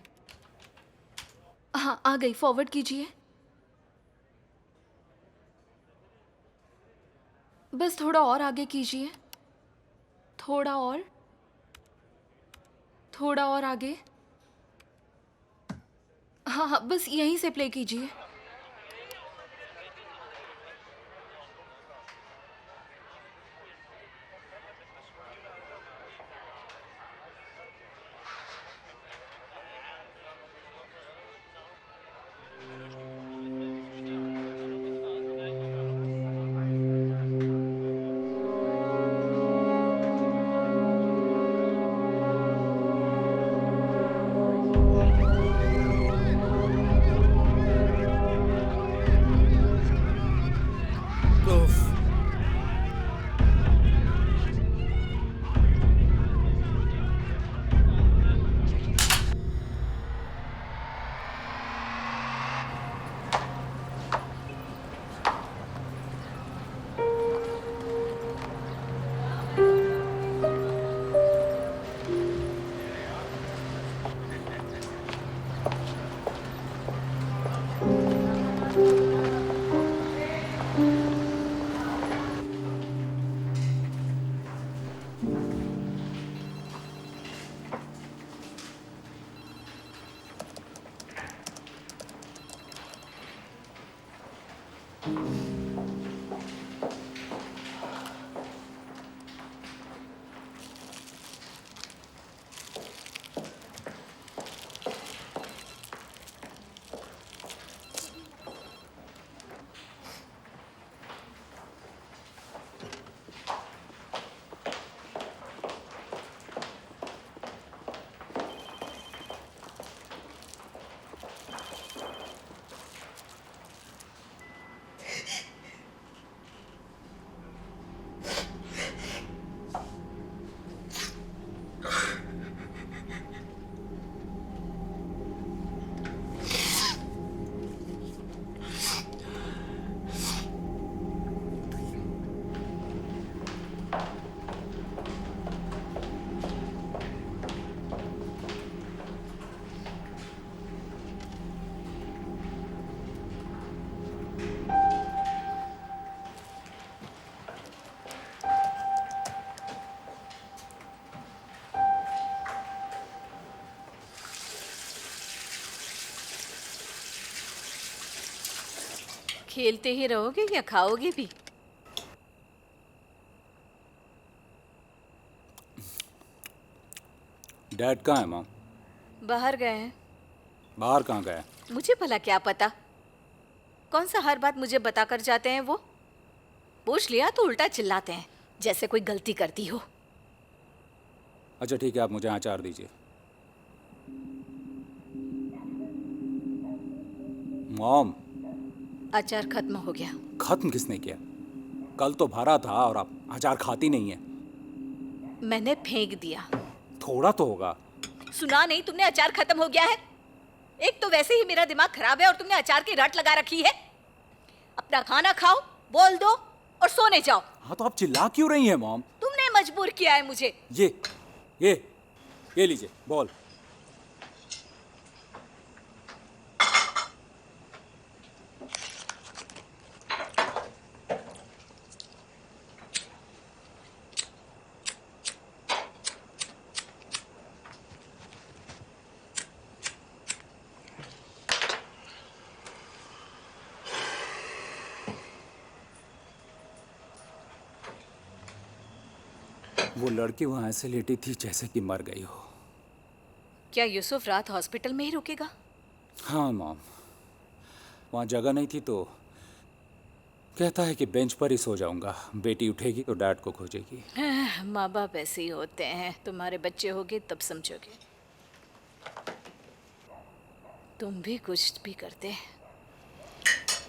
हाँ, आ गई। फॉरवर्ड कीजिए। बस थोड़ा और आगे कीजिए। थोड़ा और आगे। हाँ, बस यहीं से प्ले कीजिए। खेलते ही रहोगे या खाओगे भी? डैड कहाँ है मॉम? बाहर गए हैं। बाहर कहाँ गए? मुझे भला क्या पता, कौन सा हर बात मुझे बताकर जाते हैं वो। पूछ लिया तो उल्टा चिल्लाते हैं जैसे कोई गलती करती हो। अच्छा ठीक है, आप मुझे अचार दीजिए। मॉम, अचार खत्म हो गया। खत्म किसने किया? कल तो भरा था और आप अचार खाती नहीं है। मैंने फेंक दिया। थोड़ा तो होगा। सुना नहीं तुमने? अचार खत्म हो गया है। एक तो वैसे ही मेरा दिमाग खराब है और तुमने अचार की रट लगा रखी है। अपना खाना खाओ, बोल दो और सोने जाओ। हाँ तो आप चिल्ला क्यों रही हैं मॉम? तुमने मजबूर किया है मुझे। ये लीजिए बॉल। वो लड़की वहाँ ऐसे लेटी थी जैसे कि मर गई हो। क्या यूसुफ रात हॉस्पिटल में ही रुकेगा? हाँ मॉम, वहाँ जगह नहीं थी तो कहता है कि बेंच पर ही सो जाऊंगा। बेटी उठेगी तो डैड को खोजेगी। माँ बाप ऐसे ही होते हैं। तुम्हारे बच्चे होगे तब समझोगे। तुम भी कुछ भी करते,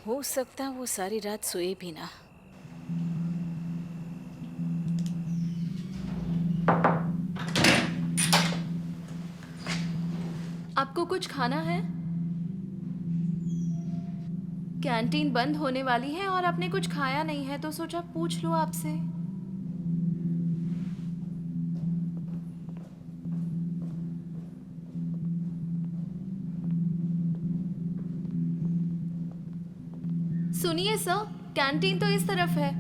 हो सकता वो सारी रात सोए भी ना। आपको कुछ खाना है? कैंटीन बंद होने वाली है और आपने कुछ खाया नहीं है तो सोचा पूछ लूं आपसे। सुनिए सर, कैंटीन तो इस तरफ है।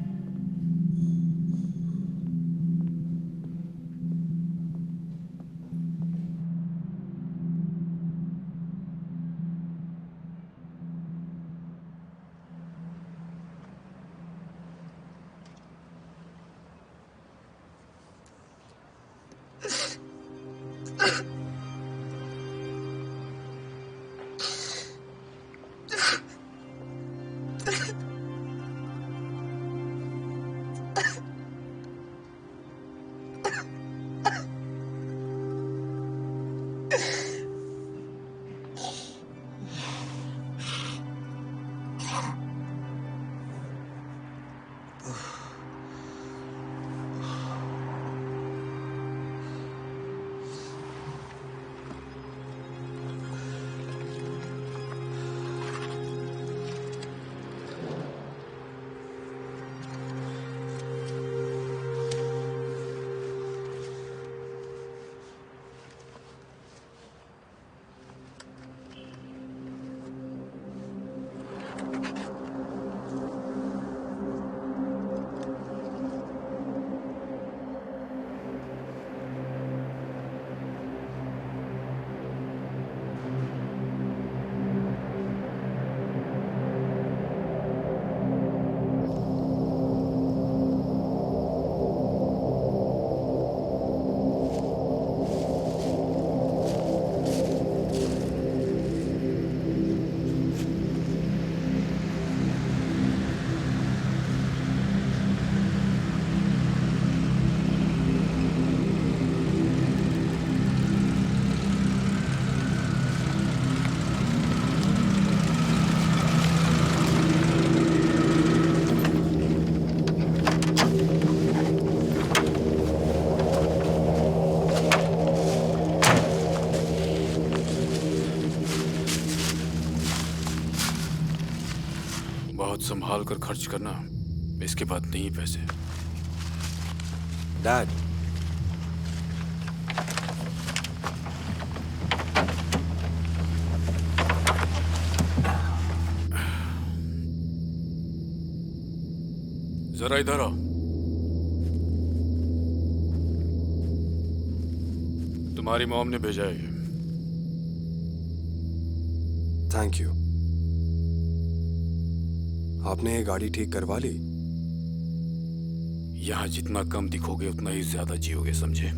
बहुत संभाल कर खर्च करना, इसके बाद नहीं पैसे। डैड, जरा इधर आओ। तुम्हारी मॉम ने भेजा है। Thank you. आपने ये गाड़ी ठीक करवा ली? यहाँ जितना कम दिखोगे उतना ही ज्यादा जियोगे, समझे?